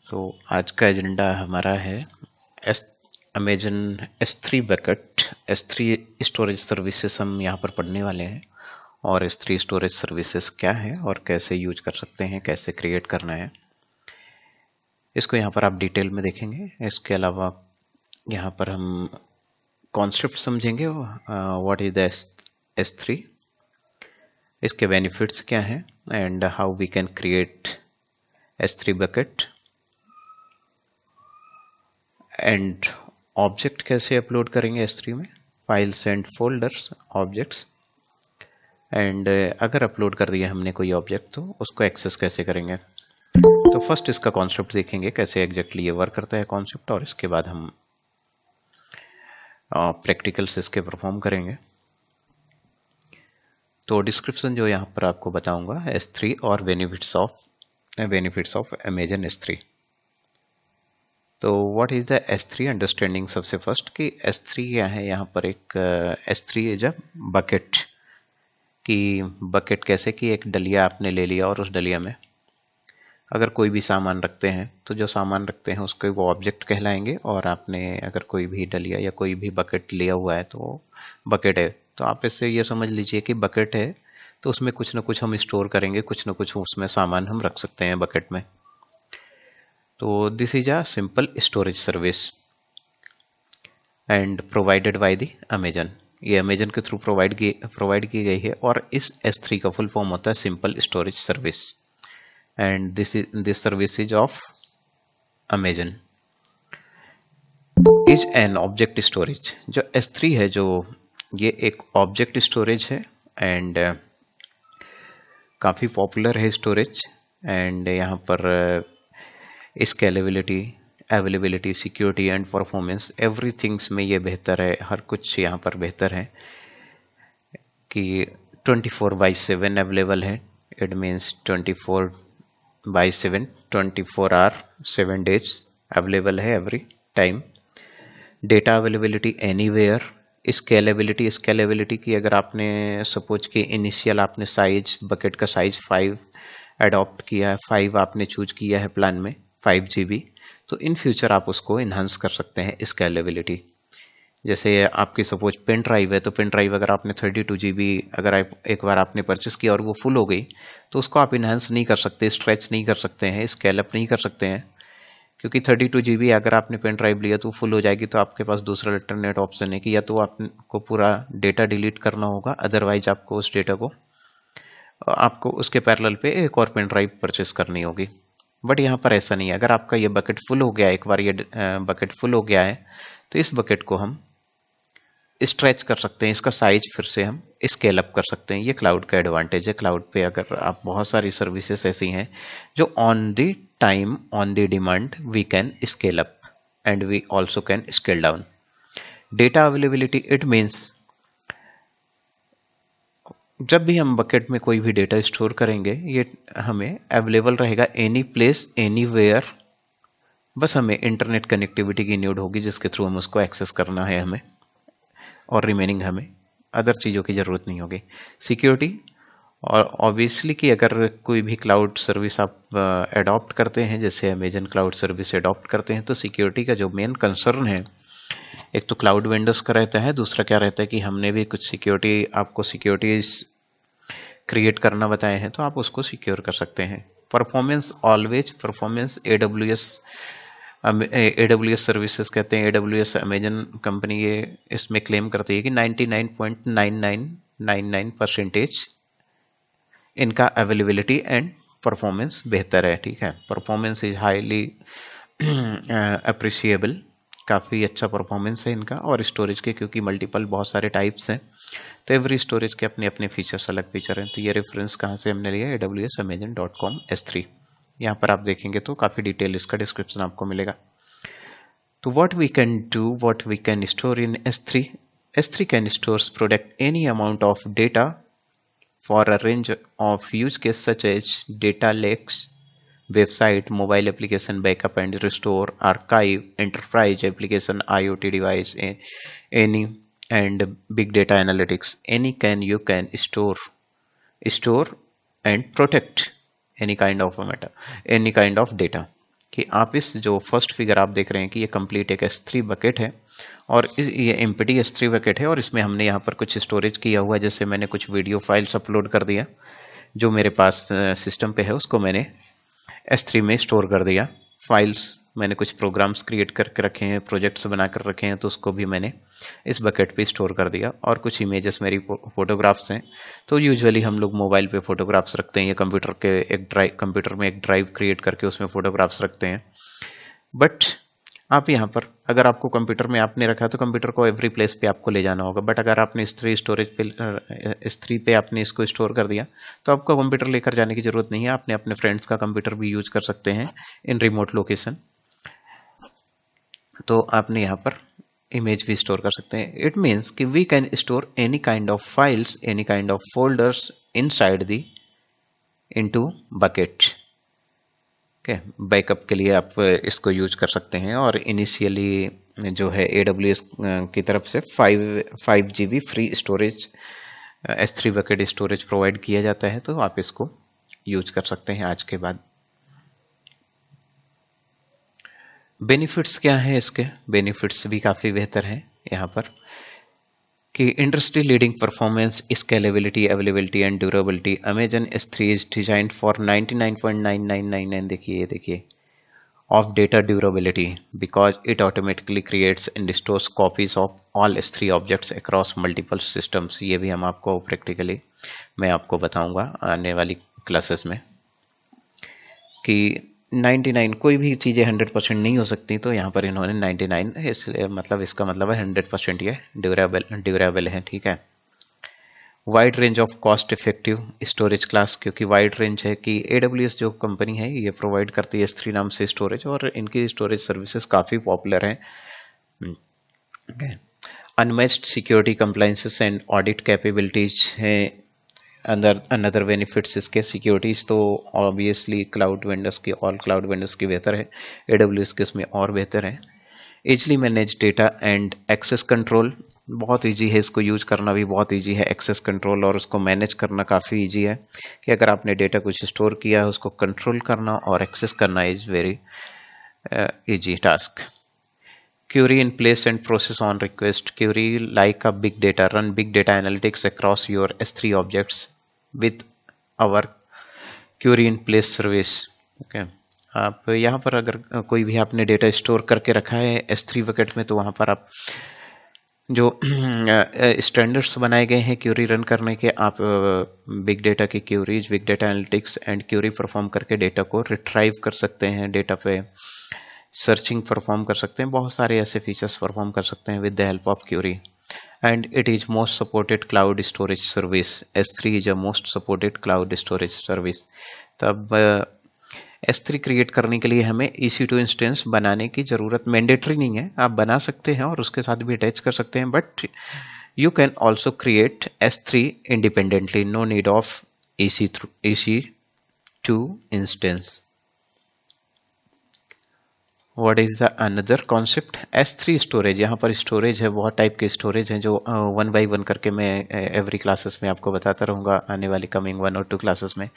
आज का एजेंडा हमारा है S Amazon S3 bucket S3 storage services हम यहाँ पर पढ़ने वाले हैं। और S3 स्टोरेज सर्विसेज क्या है और कैसे यूज कर सकते हैं, कैसे क्रिएट करना है, इसको यहाँ पर आप डिटेल में देखेंगे। इसके अलावा यहाँ पर हम कॉन्सेप्ट समझेंगे, व्हाट इज द S3, इसके बेनिफिट्स क्या हैं and how we can create S3 bucket and object कैसे अपलोड करेंगे S3 में, files and folders, objects, and अगर अपलोड कर दिया हमने कोई ऑब्जेक्ट तो उसको एक्सेस कैसे करेंगे। तो फर्स्ट इसका कॉन्सेप्ट देखेंगे कैसे एग्जैक्टली ये वर्क करता है कॉन्सेप्ट, और इसके बाद हम प्रैक्टिकल्स इसके परफॉर्म करेंगे। तो डिस्क्रिप्शन जो यहाँ पर आपको बताऊंगा S3 और बेनिफिट्स ऑफ अमेजन S3। तो what is the S3 understanding. सबसे फर्स्ट कि S3 क्या है। यहाँ पर एक S3 इज अ बकेट, कि बकेट कैसे कि एक डलिया आपने ले लिया और उस डलिया में अगर कोई भी सामान रखते हैं तो जो सामान रखते हैं उसको वो ऑब्जेक्ट कहलाएंगे, और आपने अगर कोई भी डलिया या कोई भी बकेट लिया हुआ है तो बकेट है। तो आप इससे ये समझ लीजिए कि बकेट है तो उसमें कुछ ना कुछ हम स्टोर करेंगे, कुछ ना कुछ उसमें सामान हम रख सकते हैं बकेट में। तो this is a simple storage service and provided by the Amazon. ये अमेजन के थ्रू प्रोवाइड की गई है, और इस S3 का फुल फॉर्म होता है simple storage service, and this service is of Amazon is an object storage. जो S3 है जो ये एक ऑब्जेक्ट स्टोरेज है एंड काफ़ी पॉपुलर है स्टोरेज। एंड यहाँ पर scalability, availability, security and performance everything's में ये बेहतर है, हर कुछ यहाँ पर बेहतर है कि 24/7 अवेलेबल है। It means 24/7, 24 hour 7 days available है every time. Data availability anywhere. Scalability की अगर आपने सपोज कि इनिशियल आपने साइज बकेट का साइज 5 अडॉप्ट किया है, 5 आपने चूज किया है प्लान में 5 GB, तो इन फ्यूचर आप उसको इन्हांस कर सकते हैं स्केलेबिलिटी। जैसे आपकी सपोज पेन ड्राइव है तो पेन ड्राइव अगर आपने 32 GB अगर आप एक बार आपने परचेस किया और वो फुल हो गई तो उसको आप इन्हांस नहीं कर सकते, स्ट्रेच नहीं कर सकते हैं, स्केल अप नहीं कर सकते हैं, क्योंकि 32 GB अगर आपने पेन ड्राइव लिया तो फुल हो जाएगी। तो आपके पास दूसरा अल्टरनेट ऑप्शन है कि या तो आपको पूरा डेटा डिलीट करना होगा, अदरवाइज आपको उस डेटा को आपको उसके पैरेलल पे एक और पेन ड्राइव परचेस करनी होगी। बट यहाँ पर ऐसा नहीं है। अगर आपका ये बकेट फुल हो गया, एक बार ये बकेट फुल हो गया है तो इस बकेट को हम स्ट्रेच कर सकते हैं, इसका साइज फिर से हम स्केल अप कर सकते हैं। ये क्लाउड का एडवांटेज है। क्लाउड पे अगर आप बहुत सारी सर्विसेज ऐसी हैं जो on the time, on the demand we can scale up and we also can scale down. Data availability, it means जब भी हम बकेट में कोई भी डेटा स्टोर करेंगे ये हमें अवेलेबल रहेगा एनी प्लेस एनीवेयर। बस हमें इंटरनेट कनेक्टिविटी की नीड होगी जिसके थ्रू हम उसको एक्सेस करना है हमें, और रिमेनिंग हमें अदर चीज़ों की ज़रूरत नहीं होगी। सिक्योरिटी, और ऑब्वियसली कि अगर कोई भी क्लाउड सर्विस आप अडॉप्ट करते हैं, जैसे अमेजन क्लाउड सर्विस अडॉप्ट करते हैं, तो सिक्योरिटी का जो मेन कंसर्न है, एक तो क्लाउड वेंडर्स का रहता है, दूसरा क्या रहता है कि हमने भी कुछ सिक्योरिटी आपको सिक्योरिटीज क्रिएट करना बताए हैं तो आप उसको सिक्योर कर सकते हैं। Performance, always performance. AWS services कहते हैं, AWS अमेजन कंपनी ये इसमें क्लेम करती है कि 99.9999% इनका अवेलेबिलिटी एंड परफॉर्मेंस बेहतर है। ठीक है, परफॉर्मेंस इज हाईली अप्रिशिएबल, काफ़ी अच्छा परफॉर्मेंस है इनका। और स्टोरेज के क्योंकि मल्टीपल बहुत सारे टाइप्स हैं तो एवरी स्टोरेज के अपने अपने फीचर्स, अलग फीचर हैं। तो ये रेफरेंस कहाँ से हमने लिया, awsamazon.com S3। यहाँ पर आप देखेंगे तो काफ़ी डिटेल इसका डिस्क्रिप्शन आपको मिलेगा। तो what we can store in S3. S3 can store protect any amount of data for a range of use cases such as data lakes, website, mobile application backup and restore, archive, enterprise application, IoT device, any, and big data analytics. You can store and protect any kind of data. कि आप इस जो first figure आप देख रहे हैं कि ये कंप्लीट एक S3 बकेट है और ये एम्प्टी S3 बकेट है और इसमें हमने यहाँ पर कुछ स्टोरेज किया हुआ है। जैसे मैंने कुछ वीडियो फाइल्स अपलोड कर दिया जो मेरे पास सिस्टम पे है, उसको मैंने S3 में स्टोर कर दिया। फाइल्स मैंने कुछ प्रोग्राम्स क्रिएट करके रखे हैं, प्रोजेक्ट्स बना कर रखे हैं, तो उसको भी मैंने इस बकेट पे स्टोर कर दिया। और कुछ इमेजेस मेरी फोटोग्राफ्स हैं, तो यूजुअली हम लोग मोबाइल पे फोटोग्राफ्स रखते हैं या कंप्यूटर में एक ड्राइव क्रिएट करके उसमें फोटोग्राफ्स रखते हैं। बट आप यहाँ पर अगर आपको कंप्यूटर में आपने रखा तो कंप्यूटर को एवरी प्लेस पे आपको ले जाना होगा। बट अगर आपने S3 पे आपने इसको स्टोर कर दिया तो आपको कंप्यूटर लेकर जाने की जरूरत नहीं है। आपने अपने फ्रेंड्स का कंप्यूटर भी यूज कर सकते हैं इन रिमोट लोकेशन। तो आपने यहाँ पर इमेज भी स्टोर कर सकते हैं। इट मीन्स कि we can store any kind of files, any kind of folders inside the into bucket. Okay, backup के लिए आप इसको यूज कर सकते हैं। और इनिशियली जो है AWS की तरफ से 5 GB free storage S3 bucket storage provide किया जाता है, तो आप इसको यूज कर सकते हैं आज के बाद। बेनिफिट्स क्या हैं इसके? बेनिफिट्स भी काफ़ी बेहतर हैं यहाँ पर कि industry leading performance, scalability, availability and durability. Amazon S3 is designed for 99.9999, देखिए of data durability because it automatically creates and stores copies of all S3 objects across multiple systems। ये भी हम आपको प्रैक्टिकली मैं आपको बताऊंगा आने वाली क्लासेस में कि 99 कोई भी चीज़ें 100% नहीं हो सकती, तो यहाँ पर इन्होंने 99 है, इसलिए मतलब इसका मतलब है 100% ये ड्यूरेबल है। ठीक है। Wide range of cost effective storage class, क्योंकि वाइड रेंज है कि AWS जो कंपनी है ये प्रोवाइड करती है S3 नाम से स्टोरेज, और इनकी स्टोरेज सर्विसेज काफ़ी पॉपुलर हैं। Unmatched security compliances and audit capabilities हैं अनदर बेनिफिट्स इसके। सिक्योरिटीज तो ऑब्वियसली क्लाउड वेंडर्स की, ऑल क्लाउड वेंडर्स की बेहतर है, AWS के उसमें और बेहतर है। Easily manage data and access control, बहुत इजी है, इसको यूज करना भी बहुत इजी है। एक्सेस कंट्रोल और उसको मैनेज करना काफ़ी इजी है कि अगर आपने डेटा कुछ स्टोर किया है उसको कंट्रोल करना और एक्सेस करना is very easy task. Query in place and process on request. Query like a big data, run big data analytics across your S3 objects with our query in place service। Okay, आप यहाँ पर अगर कोई भी आपने data store करके रखा है S3 बकेट में, तो वहाँ पर आप जो स्टैंडर्ड्स बनाए गए हैं क्यूरी रन करने के, आप बिग डेटा की queries, big data analytics and query perform करके डेटा को रिट्राइव कर सकते हैं, डेटा पे सर्चिंग परफॉर्म कर सकते हैं, बहुत सारे ऐसे फीचर्स परफॉर्म कर सकते हैं with the help of query. And it is most supported cloud storage service. S3 is a most supported cloud storage service. तब S3 क्रिएट करने के लिए हमें EC2 इंस्टेंस बनाने की ज़रूरत मैंडेटरी नहीं है, आप बना सकते हैं और उसके साथ भी अटैच कर सकते हैं। But you can also create S3 independently, no need of EC2 instance. What is the another concept? S3 storage. यहाँ पर स्टोरेज है, बहुत टाइप के स्टोरेज हैं जो 1 बाई 1 करके मैं एवरी क्लासेस में आपको बताता रहूँगा आने वाली कमिंग 1 और 2 क्लासेस में।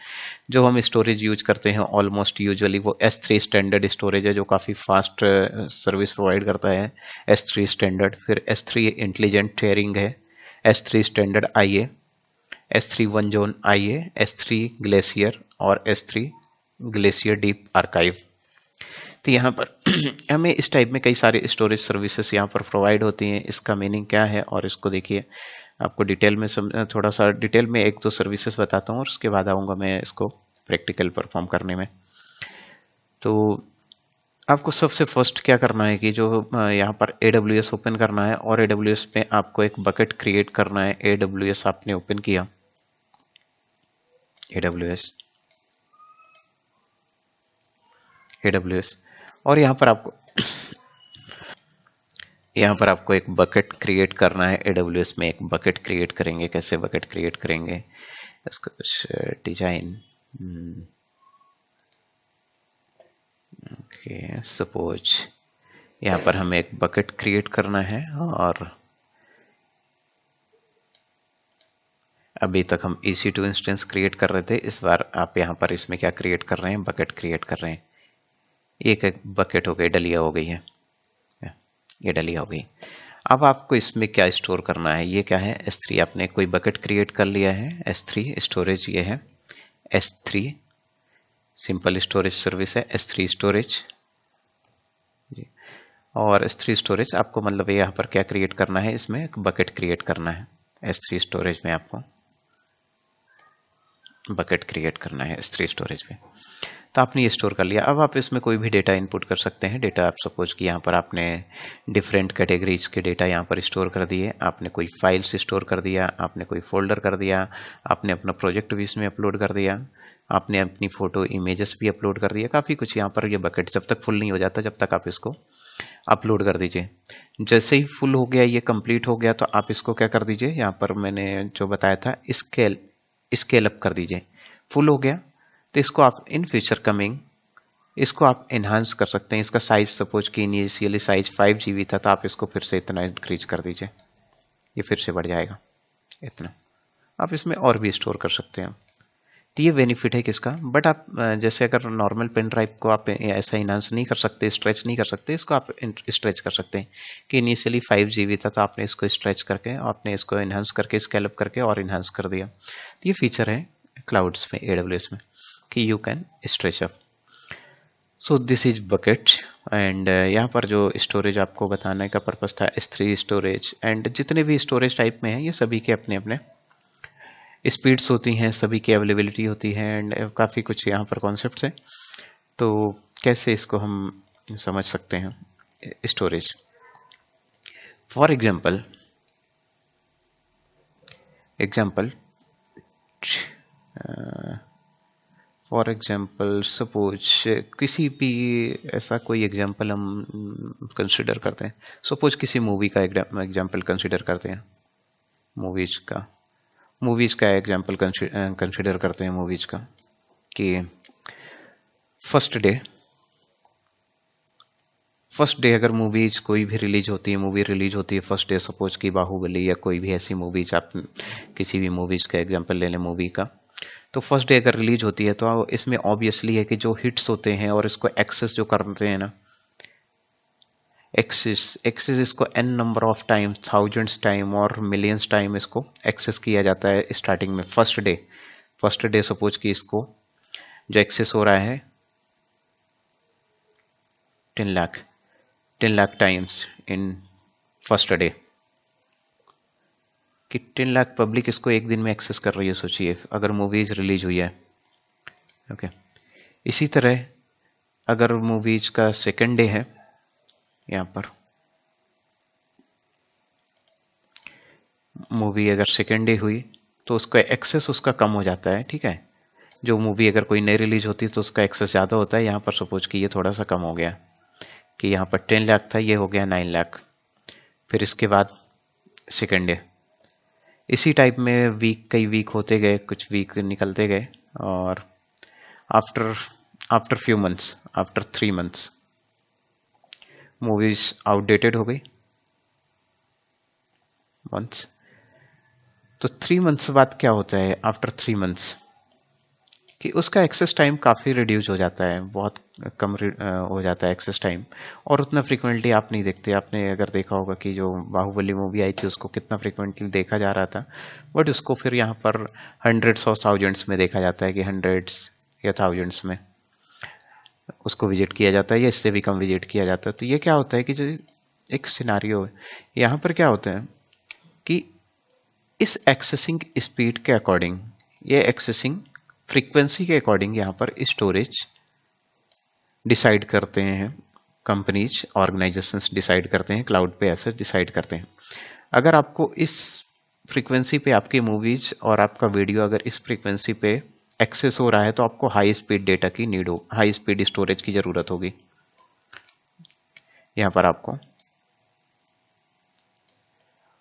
जो हम स्टोरेज यूज करते हैं ऑलमोस्ट यूजुअली वो S3 स्टैंडर्ड स्टोरेज है जो काफ़ी फास्ट सर्विस प्रोवाइड करता है, S3 स्टैंडर्ड। फिर S3 इंटेलिजेंट शेयरिंग है, S3 standard IA, S3 one zone IA, S3 glacier और S3 ग्लेशियर डीप आर्काइव। तो यहाँ पर हमें इस टाइप में कई सारे स्टोरेज सर्विसेज यहाँ पर प्रोवाइड होती हैं। इसका मीनिंग क्या है और इसको देखिए, आपको डिटेल में थोड़ा सा डिटेल में एक दो सर्विसेज बताता हूँ और उसके बाद आऊँगा मैं इसको प्रैक्टिकल परफॉर्म करने में। तो आपको सबसे फर्स्ट क्या करना है कि जो यहाँ पर AWS ओपन करना है और AWS में आपको एक बकेट क्रिएट करना है। AWS आपने ओपन किया, AWS और यहाँ पर आपको एक बकेट क्रिएट करना है। AWS में एक बकेट क्रिएट करेंगे। कैसे बकेट क्रिएट करेंगे, इसका कुछ डिजाइन, ओके, सपोज यहाँ पर हमें एक बकेट क्रिएट करना है और अभी तक हम EC2 इंस्टेंस क्रिएट कर रहे थे, इस बार आप यहाँ पर इसमें क्या क्रिएट कर रहे हैं, बकेट क्रिएट कर रहे हैं। एक एक बकेट हो गई, डलिया हो गई है, ये डलिया हो गई। अब आपको इसमें क्या स्टोर करना है, ये क्या है S3, आपने कोई बकेट क्रिएट कर लिया है, S3 स्टोरेज ये है, S3 सिंपल स्टोरेज सर्विस है, S3 स्टोरेज जी। और S3 स्टोरेज आपको मतलब यहाँ पर क्या क्रिएट करना है, इसमें एक बकेट क्रिएट करना है, S3 स्टोरेज में आपको बकेट क्रिएट करना है S3 स्टोरेज में। तो आपने ये स्टोर कर लिया। अब आप इसमें कोई भी डेटा इनपुट कर सकते हैं। डेटा आप सपोज कि यहाँ पर आपने डिफरेंट कैटेगरीज के डेटा यहाँ पर स्टोर कर दिए, आपने कोई फाइल्स स्टोर कर दिया, आपने कोई फोल्डर कर दिया, आपने अपना प्रोजेक्ट भी इसमें अपलोड कर दिया, आपने अपनी फोटो इमेजेस भी अपलोड कर दिया, काफ़ी कुछ यहाँ पर। ये बकेट जब तक फुल नहीं हो जाता, जब तक आप इसको अपलोड कर दीजिए। जैसे ही फुल हो गया, ये कंप्लीट हो गया, तो आप इसको क्या कर दीजिए, यहाँ पर मैंने जो बताया था स्केल अप कर दीजिए। फुल हो गया तो इसको आप इन फ्यूचर कमिंग इसको आप इन्हांस कर सकते हैं। इसका साइज सपोज कि इनिशियली साइज 5 GB था, तो आप इसको फिर से इतना इंक्रीज कर दीजिए, ये फिर से बढ़ जाएगा इतना। आप इसमें और भी स्टोर कर सकते हैं। तो ये बेनिफिट है किसका, बट आप जैसे अगर नॉर्मल पेन ड्राइव को आप ऐसा इन्हांस नहीं कर सकते, स्ट्रेच नहीं कर सकते, इसको आप स्ट्रेच कर सकते हैं कि इनिशियली 5 GB था, तो आपने इसको स्ट्रेच करके, आपने इसको इन्हांस करके, स्केल अप करके और इन्हांस कर दिया। तो ये फीचर है क्लाउड्स में, AWS में, कि you can stretch up. So this is bucket. And यहाँ पर जो स्टोरेज आपको बताने का पर्पस था, S3 स्टोरेज, एंड जितने भी स्टोरेज टाइप में हैं, ये सभी के अपने अपने स्पीड्स होती हैं, सभी की अवेलेबिलिटी होती है, एंड काफ़ी कुछ यहाँ पर कॉन्सेप्ट्स हैं। तो कैसे इसको हम समझ सकते हैं storage. For example for example suppose किसी भी ऐसा कोई एग्जाम्पल हम कंसिडर करते हैं। सपोज किसी मूवी का एग्जाम्पल कंसिडर करते हैं, मूवीज का एग्जाम्पल कंसिडर करते हैं मूवीज का, कि फर्स्ट डे अगर मूवीज कोई भी मूवी रिलीज होती है फर्स्ट डे, सपोज कि बाहुबली या कोई भी ऐसी मूवीज, आप किसी भी मूवीज का एग्जाम्पल ले लें मूवी का, तो फर्स्ट डे अगर रिलीज होती है, तो इसमें ऑब्वियसली है कि जो हिट्स होते हैं और इसको एक्सेस जो करते हैं ना, एक्सेस इसको n number of time, thousands time और मिलियंस टाइम इसको एक्सेस किया जाता है स्टार्टिंग में फर्स्ट डे सपोज कि इसको जो एक्सेस हो रहा है 10 lakh times in first day, कि 10 लाख पब्लिक इसको एक दिन में एक्सेस कर रही है, सोचिए अगर मूवीज रिलीज हुई है। ओके, इसी तरह अगर मूवीज का सेकेंड डे है, यहाँ पर मूवी अगर सेकेंड डे हुई, तो उसका एक्सेस उसका कम हो जाता है, ठीक है। जो मूवी अगर कोई नई रिलीज होती है तो उसका एक्सेस ज़्यादा होता है। यहाँ पर सपोज कि ये थोड़ा सा कम हो गया, कि यहाँ पर 10 लाख था, ये हो गया 9 लाख। फिर इसके बाद सेकेंड डे, इसी टाइप में कई वीक होते गए, कुछ वीक निकलते गए, और after few months, after 3 months movies outdated हो गई मंथ्स। तो 3 मंथ्स बाद क्या होता है, आफ्टर 3 मंथ्स, कि उसका एक्सेस टाइम काफ़ी रिड्यूस हो जाता है, बहुत कम हो जाता है एक्सेस टाइम, और उतना फ्रीक्वेंटली आप नहीं देखते। आपने अगर देखा होगा कि जो बाहुबली मूवी आई थी उसको कितना फ्रीक्वेंटली देखा जा रहा था, बट उसको फिर यहाँ पर हंड्रेड्स और थाउजेंड्स में देखा जाता है, कि हंड्रेड्स या थाउजेंड्स में उसको विजिट किया जाता है, या इससे भी कम विजिट किया जाता है। तो ये क्या होता है कि जो एक सिनारियो है यहाँ पर, क्या होता है कि इस एक्सेसिंग स्पीड के अकॉर्डिंग, ये एक्सेसिंग फ्रीक्वेंसी के अकॉर्डिंग यहाँ पर स्टोरेज डिसाइड करते हैं, कंपनीज ऑर्गेनाइजेशंस डिसाइड करते हैं, क्लाउड पे ऐसे डिसाइड करते हैं। अगर आपको इस फ्रीक्वेंसी पे आपकी मूवीज और आपका वीडियो अगर इस फ्रीक्वेंसी पे एक्सेस हो रहा है, तो आपको हाई स्पीड डेटा की नीड हो, हाई स्पीड स्टोरेज की जरूरत होगी। यहाँ पर आपको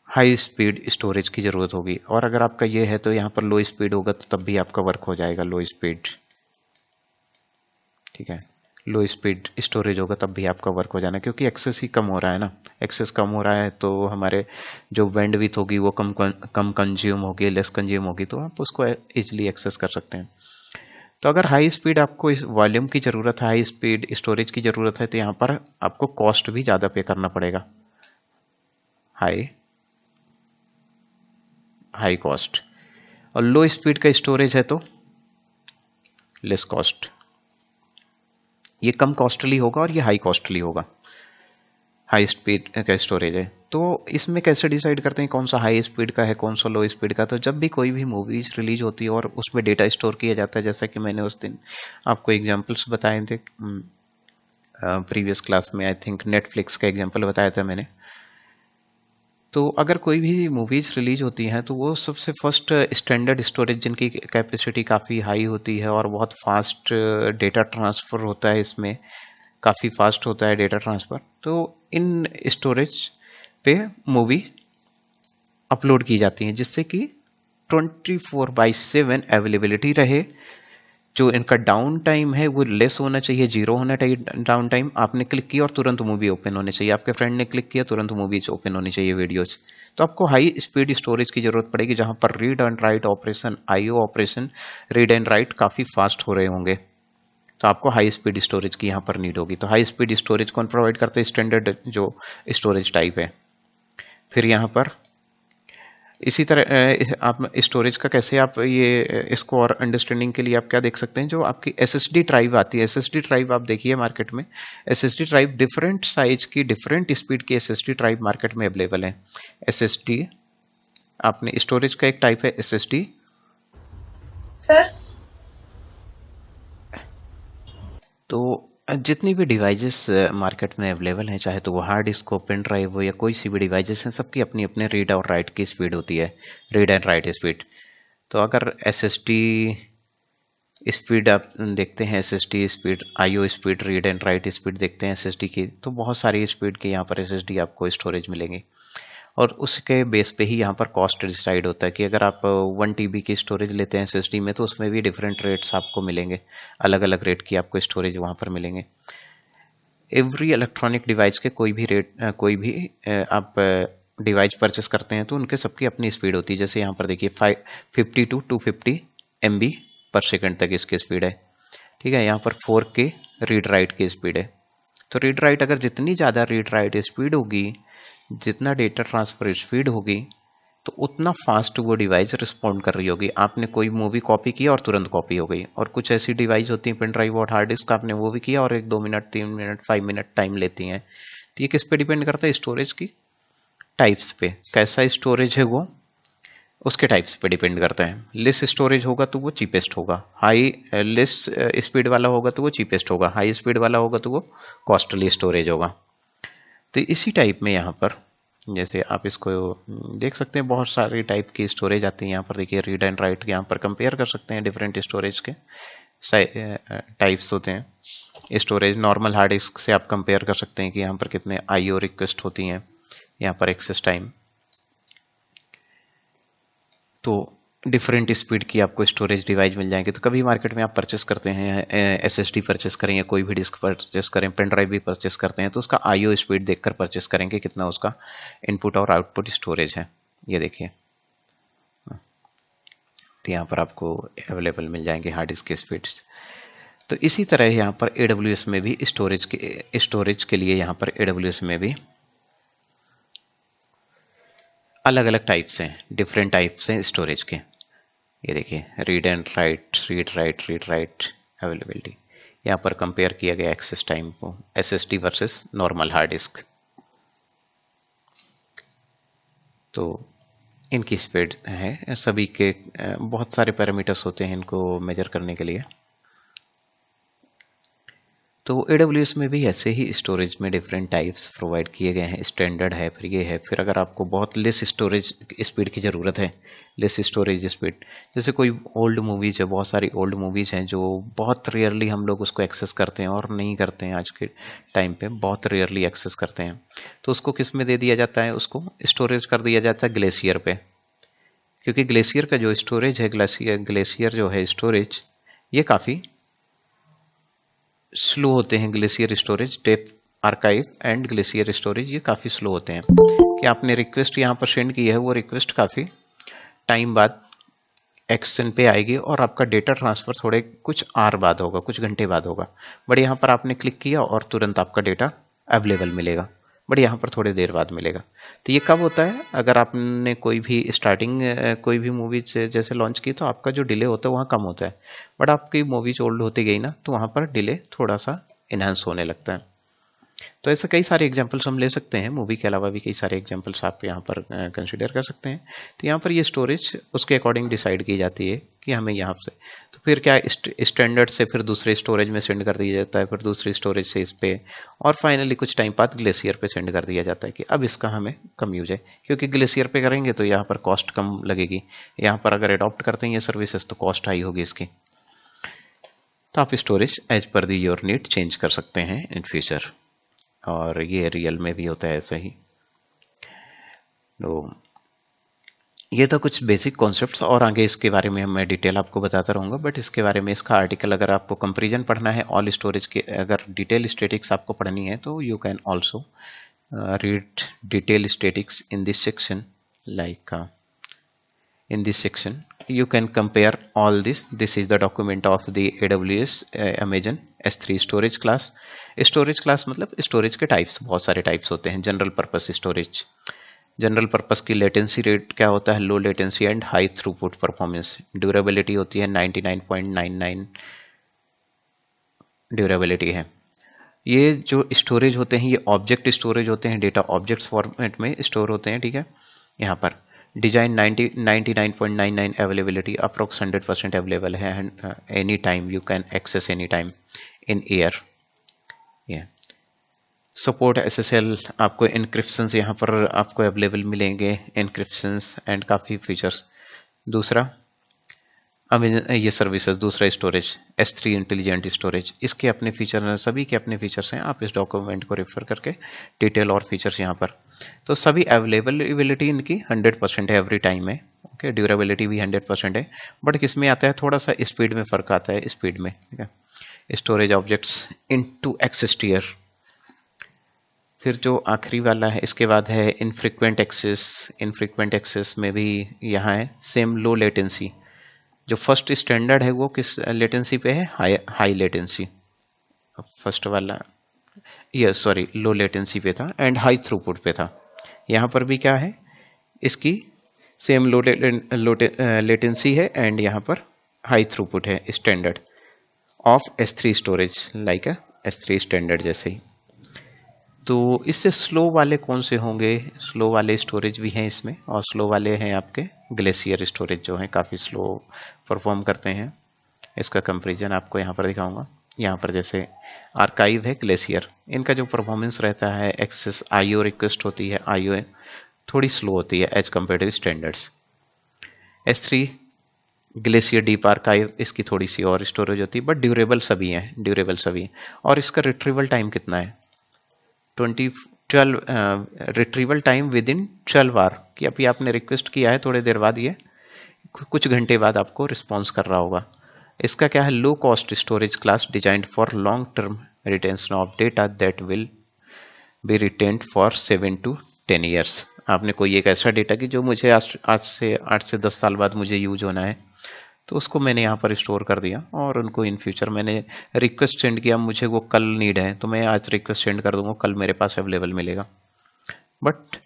हाई स्पीड स्टोरेज की जरूरत होगी, और अगर आपका ये है तो यहाँ पर लो स्पीड होगा, तो तब भी आपका वर्क हो जाएगा लो स्पीड, ठीक है। लो स्पीड स्टोरेज होगा तब भी आपका वर्क हो जाना, क्योंकि एक्सेस ही कम हो रहा है ना। एक्सेस कम हो रहा है तो हमारे जो बैंडविड्थ होगी वो कम कंज्यूम होगी, लेस कंज्यूम होगी, तो आप उसको इजीली एक्सेस कर सकते हैं। तो अगर हाई स्पीड आपको इस वॉल्यूम की ज़रूरत है, हाई स्पीड स्टोरेज की ज़रूरत है, तो यहाँ पर आपको कॉस्ट भी ज़्यादा पे करना पड़ेगा, हाई हाई कॉस्ट। और लो स्पीड का स्टोरेज है तो लेस कॉस्ट। ये कम कॉस्टली होगा और ये हाई कॉस्टली होगा। हाई स्पीड का स्टोरेज है तो इसमें कैसे डिसाइड करते हैं कौन सा हाई स्पीड का है कौन सा लो स्पीड का? तो जब भी कोई भी मूवीज रिलीज होती है और उसमें डेटा स्टोर किया जाता है, जैसा कि मैंने उस दिन आपको एग्जांपल्स बताए थे प्रीवियस क्लास में, आई थिंक नेटफ्लिक्स का एग्जांपल बताया था मैंने। तो अगर कोई भी मूवीज रिलीज होती हैं तो वो सबसे फर्स्ट स्टैंडर्ड स्टोरेज जिनकी कैपेसिटी काफ़ी हाई होती है और बहुत फास्ट डेटा ट्रांसफ़र होता है, इसमें काफ़ी फास्ट होता है डेटा ट्रांसफ़र, तो इन स्टोरेज पे मूवी अपलोड की जाती हैं जिससे कि 24/7 अवेलेबिलिटी रहे। जो इनका डाउन टाइम है वो लेस होना चाहिए, जीरो होना चाहिए डाउन टाइम। आपने क्लिक किया और तुरंत मूवी ओपन होनी चाहिए, आपके फ्रेंड ने क्लिक किया तुरंत मूवीज ओपन होनी चाहिए, वीडियोज। तो आपको हाई स्पीड स्टोरेज की जरूरत पड़ेगी जहां पर read and write operation, IO operation, read and right काफी फास्ट हो रहे होंगे, तो आपको हाई स्पीड स्टोरेज की यहाँ पर नीड होगी। तो हाई स्पीड स्टोरेज कौन प्रोवाइड करता है? स्टैंडर्ड जो स्टोरेज टाइप है। फिर यहाँ पर इसी तरह आप स्टोरेज का कैसे आप ये इसको और अंडरस्टैंडिंग के लिए आप क्या देख सकते हैं, जो आपकी एसएसडी ड्राइव आती है, एसएसडी ड्राइव आप देखिए मार्केट में, एसएसडी ड्राइव डिफरेंट साइज की डिफरेंट स्पीड की एसएसडी ड्राइव मार्केट में अवेलेबल है। एसएसडी आपने स्टोरेज का एक टाइप है एसएसडी सर। तो जितनी भी डिवाइसेस मार्केट में अवेलेबल हैं, चाहे तो वो हार्ड डिस्क हो, पेन ड्राइव हो या कोई सी भी डिवाइसेस हैं, सबकी अपनी अपने रीड और राइट की स्पीड होती है, रीड एंड राइट स्पीड। तो अगर एसएसडी स्पीड आप देखते हैं, SSD speed, IO speed, read and right speed देखते हैं एसएसडी की, तो बहुत सारी स्पीड के यहाँ पर एसएसडी आपको स्टोरेज मिलेंगी और उसके बेस पे ही यहाँ पर कॉस्ट डिसाइड होता है कि अगर आप 1 TB की स्टोरेज लेते हैं एसएसडी में तो उसमें भी डिफरेंट रेट्स आपको मिलेंगे, अलग अलग रेट की आपको स्टोरेज वहाँ पर मिलेंगे। एवरी इलेक्ट्रॉनिक डिवाइस के कोई भी रेट कोई भी आप डिवाइस परचेस करते हैं तो उनके सबकी अपनी स्पीड होती है। जैसे यहाँ पर देखिए 50 to 250 MB पर सेकंड तक इसकी स्पीड है, ठीक है। यहाँ पर 4K रीड राइट की स्पीड है। तो रीड राइट अगर जितनी ज़्यादा रीड राइट स्पीड होगी, जितना डेटा ट्रांसफर स्पीड होगी, तो उतना फास्ट वो डिवाइस रिस्पॉन्ड कर रही होगी। आपने कोई मूवी कॉपी किया और तुरंत कॉपी हो गई, और कुछ ऐसी डिवाइस होती हैं पेन ड्राइव और हार्ड डिस्क, आपने वो भी किया और 1-2 मिनट 3 मिनट 5 मिनट टाइम लेती हैं। तो ये किस पे डिपेंड करता है? स्टोरेज की टाइप्स पे, कैसा स्टोरेज है वो उसके टाइप्स पे डिपेंड करता है। लेस स्टोरेज होगा तो वो चीपेस्ट होगा, हाई लेस स्पीड वाला होगा तो वो चीपेस्ट होगा, हाई स्पीड वाला होगा तो वो कॉस्टली स्टोरेज होगा। तो इसी टाइप में यहाँ पर जैसे आप इसको देख सकते हैं, बहुत सारी टाइप की स्टोरेज आती है। यहाँ पर देखिए रीड एंड राइट, यहाँ पर कंपेयर कर सकते हैं डिफरेंट स्टोरेज के टाइप्स होते हैं। स्टोरेज नॉर्मल हार्ड डिस्क से आप कंपेयर कर सकते हैं कि यहाँ पर कितने आईओ रिक्वेस्ट होती हैं, यहाँ पर एक्सेस टाइम। तो डिफरेंट स्पीड की आपको स्टोरेज डिवाइस मिल जाएंगे। तो कभी मार्केट में आप परचेस करते हैं, एसएसडी परचेस करें या कोई भी डिस्क परचेस करें, पेन ड्राइव भी परचेस करते हैं, तो उसका आईओ स्पीड देखकर परचेस करेंगे कितना उसका इनपुट और आउटपुट स्टोरेज है। ये देखिए, तो यहाँ पर आपको अवेलेबल मिल जाएंगे हार्ड डिस्क की स्पीड्स। तो इसी तरह यहाँ पर AWS में भी स्टोरेज के लिए यहाँ पर AWS में भी अलग अलग टाइप्स हैं, डिफरेंट टाइप्स हैं स्टोरेज के। ये देखिए read and right, read write availability. यहाँ पर कंपेयर किया गया एक्सेस टाइम को, SSD versus normal hard disk. तो इनकी स्पीड है सभी के, बहुत सारे पैरामीटर्स होते हैं इनको मेजर करने के लिए। तो AWS में भी ऐसे ही स्टोरेज में डिफरेंट टाइप्स प्रोवाइड किए गए हैं, स्टैंडर्ड है, फिर ये है। फिर अगर आपको बहुत लेस स्टोरेज स्पीड की ज़रूरत है, लेस स्टोरेज स्पीड, जैसे कोई ओल्ड मूवीज़ है, बहुत सारी ओल्ड मूवीज़ हैं जो बहुत रेयरली हम लोग उसको एक्सेस करते हैं और नहीं करते हैं, आज के टाइम पे बहुत रेयरली एक्सेस करते हैं, तो उसको किस में दे दिया जाता है? उसको स्टोरेज कर दिया जाता है ग्लेशियर पे। क्योंकि ग्लेशियर का जो स्टोरेज है, ग्लेशियर जो है स्टोरेज, ये काफ़ी स्लो होते हैं। Glacier storage, depth archive and glacier storage, ये काफ़ी स्लो होते हैं। कि आपने रिक्वेस्ट यहाँ पर सेंड की है, वो रिक्वेस्ट काफ़ी टाइम बाद एक्शन पे आएगी और आपका डेटा ट्रांसफ़र थोड़े कुछ आवर बाद होगा, कुछ घंटे बाद होगा। बट यहाँ पर आपने क्लिक किया और तुरंत आपका डेटा अवेलेबल मिलेगा, बट यहाँ पर थोड़ी देर बाद मिलेगा। तो ये कब होता है, अगर आपने कोई भी स्टार्टिंग कोई भी मूवी जैसे लॉन्च की तो आपका जो डिले होता है वहाँ कम होता है, बट आपकी मूवीज ओल्ड होती गई ना तो वहाँ पर डिले थोड़ा सा इन्हांस होने लगता है। तो ऐसे कई सारे एग्जांपल्स हम ले सकते हैं, मूवी के अलावा भी कई सारे एग्जांपल्स आप यहाँ पर कंसिडर कर सकते हैं। तो यहाँ पर ये स्टोरेज उसके अकॉर्डिंग डिसाइड की जाती है कि हमें यहाँ से, तो फिर क्या स्टैंडर्ड से फिर दूसरे स्टोरेज में सेंड कर दिया जाता है, फिर दूसरी स्टोरेज से इस पे, और फाइनली कुछ टाइम बाद ग्लेशियर पे सेंड कर दिया जाता है कि अब इसका हमें कम यूज है, क्योंकि ग्लेशियर पे करेंगे तो यहाँ पर कॉस्ट कम लगेगी, यहाँ पर अगर अडॉप्ट करते हैं ये सर्विसेज तो कॉस्ट हाई होगी इसकी। तो आप storage as per the your need change कर सकते हैं इन फ्यूचर, और ये रियल में भी होता है ऐसा ही। तो ये तो कुछ बेसिक कॉन्सेप्ट्स, और आगे इसके बारे में मैं डिटेल आपको बताता रहूँगा, बट इसके बारे में इसका आर्टिकल अगर आपको कंपैरिजन पढ़ना है ऑल स्टोरेज के, अगर डिटेल स्टैटिक्स आपको पढ़नी है तो you can also read detail statics in this section, like in this section you can compare all this is the document of the AWS Amazon S3 storage class। Storage class मतलब storage के types, बहुत सारे types होते हैं। General purpose storage, general purpose की latency rate क्या होता है, low latency and high throughput performance. Durability होती है 99.99 ड्यूरेबिलिटी है। ये जो स्टोरेज होते हैं ये ऑब्जेक्ट स्टोरेज होते हैं, डेटा ऑब्जेक्ट्स फॉर्मेट में स्टोर होते हैं, ठीक है। यहाँ पर डिजाइन 99.99 अवेलेबिलिटी, अप्रोक्स 100% अवेलेबल है, any time you can access any time in air. ये सपोर्ट SSL, आपको इनक्रिप्शंस यहाँ पर आपको अवेलेबल मिलेंगे, इनक्रिप्शंस एंड काफ़ी फीचर्स। दूसरा अब ये सर्विसेज, दूसरा स्टोरेज S3 इंटेलिजेंट स्टोरेज, इसके अपने फीचर, सभी के अपने फीचर्स हैं। आप इस डॉक्यूमेंट को रेफर करके डिटेल और फीचर्स यहाँ पर, तो सभी अवेलेबिलिटी इनकी 100% है एवरी टाइम में, ओके। ड्यूरेबिलिटी भी 100% है, बट किस में आता है, थोड़ा सा स्पीड में फ़र्क आता है, स्पीड में, ठीक है। Storage objects into access tier. फिर जो आखिरी वाला है इसके बाद है इनफ्रीक्वेंट एक्सेस। इनफ्रीक्वेंट एक्सेस में भी यहाँ है सेम लो लेटेंसी। जो फर्स्ट स्टैंडर्ड है वो किस लेटेंसी पे है, हाई लेटेंसी। फर्स्ट वाला ये सॉरी लो लेटेंसी पे था एंड हाई थ्रूपुट पे था। यहाँ पर भी क्या है, इसकी सेम लो लेटेंसी है एंड यहाँ पर हाई थ्रूपुट है, standard of S3 storage, like S3 standard जैसे ही। तो इससे स्लो वाले कौन से होंगे, स्लो वाले स्टोरेज भी हैं इसमें, और स्लो वाले हैं आपके ग्लेशियर स्टोरेज जो हैं, काफ़ी स्लो परफॉर्म करते हैं। इसका कंपैरिजन आपको यहाँ पर दिखाऊंगा। यहाँ पर जैसे आर्काइव है, ग्लेशियर, इनका जो परफॉर्मेंस रहता है, एक्सेस IO रिक्वेस्ट होती है, IO थोड़ी स्लो होती है as compare to standards. S3 glacier deep archive, इसकी थोड़ी सी और स्टोरेज होती है, बट ड्यूरेबल सभी हैं, ड्यूरेबल सभी हैं। और इसका रिट्रीवल टाइम कितना है, 12 retrieval time within 12 hour, कि अभी आपने रिक्वेस्ट किया है, थोड़ी देर बाद ये कुछ घंटे बाद आपको रिस्पॉन्स कर रहा होगा। इसका क्या है, low cost storage class designed for long term retention of data that will be retained for 7 to 10 years. आपने कोई एक ऐसा डेटा कि जो मुझे आज से 8 से 10 साल बाद मुझे यूज होना है, तो उसको मैंने यहाँ पर स्टोर कर दिया, और उनको इन फ्यूचर मैंने रिक्वेस्ट सेंड किया, मुझे वो कल नीड है तो मैं आज रिक्वेस्ट सेंड कर दूंगा, कल मेरे पास अवेलेबल मिलेगा। बट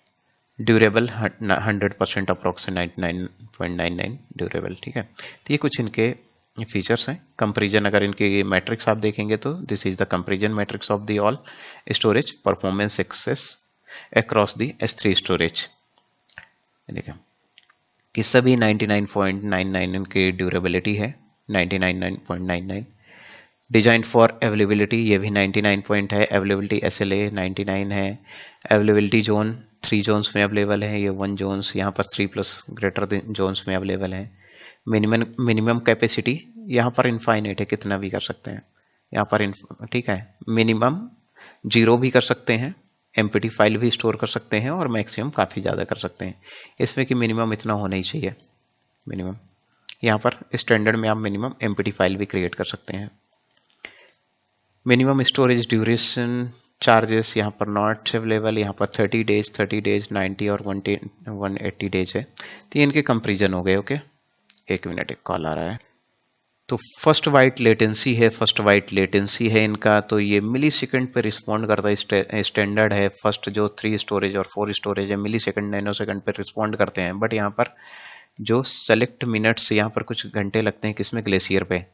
ड्यूरेबल 100%, अप्रोक्स 99.99 ड्यूरेबल, ठीक है। तो ये कुछ इनके फीचर्स हैं। कंपैरिजन, अगर इनके मैट्रिक्स आप देखेंगे तो this is the comparison matrix of the all storage performance access across the S3 storage. देखिए कि सभी 99.99 इनकी ड्यूरेबिलिटी है, 99.99। डिजाइन फॉर अवेलेबिलिटी, ये भी 99 पॉइंट है। अवेलेबिलिटी SLA 99 है। अवेलेबिलिटी जोन 3 जोन्स में अवेलेबल है, ये 1 जोन्स, यहाँ पर 3 प्लस ग्रेटर जोन्स में अवेलेबल है। मिनिमम कैपेसिटी यहाँ पर इनफाइनाइट है, कितना भी कर सकते हैं यहाँ पर, ठीक है। मिनिमम 0 भी कर सकते हैं, MPT फाइल भी स्टोर कर सकते हैं, और मैक्सिमम काफ़ी ज़्यादा कर सकते हैं। इसमें कि मिनिमम इतना होना ही चाहिए, मिनिमम। यहाँ पर स्टैंडर्ड में आप मिनिमम MPT फाइल भी क्रिएट कर सकते हैं। मिनिमम स्टोरेज ड्यूरेशन चार्जेस यहाँ पर नॉट अवेलेबल, यहाँ पर 30 डेज 90 और 180 डेज है। तो इनके कंपेरिजन हो गए, ओके। एक मिनट, एक कॉल आ रहा है। तो फर्स्ट वाइट लेटेंसी है इनका, तो ये मिली सेकंड पे रिस्पॉन्ड करता है। स्टैंडर्ड है फर्स्ट जो 3 स्टोरेज और 4 स्टोरेज है मिली सेकंड नैनो सेकंड पे रिस्पॉन्ड करते हैं। बट यहाँ पर जो सेलेक्ट मिनट्स, यहाँ पर कुछ घंटे लगते हैं किसमें, ग्लेशियर पे,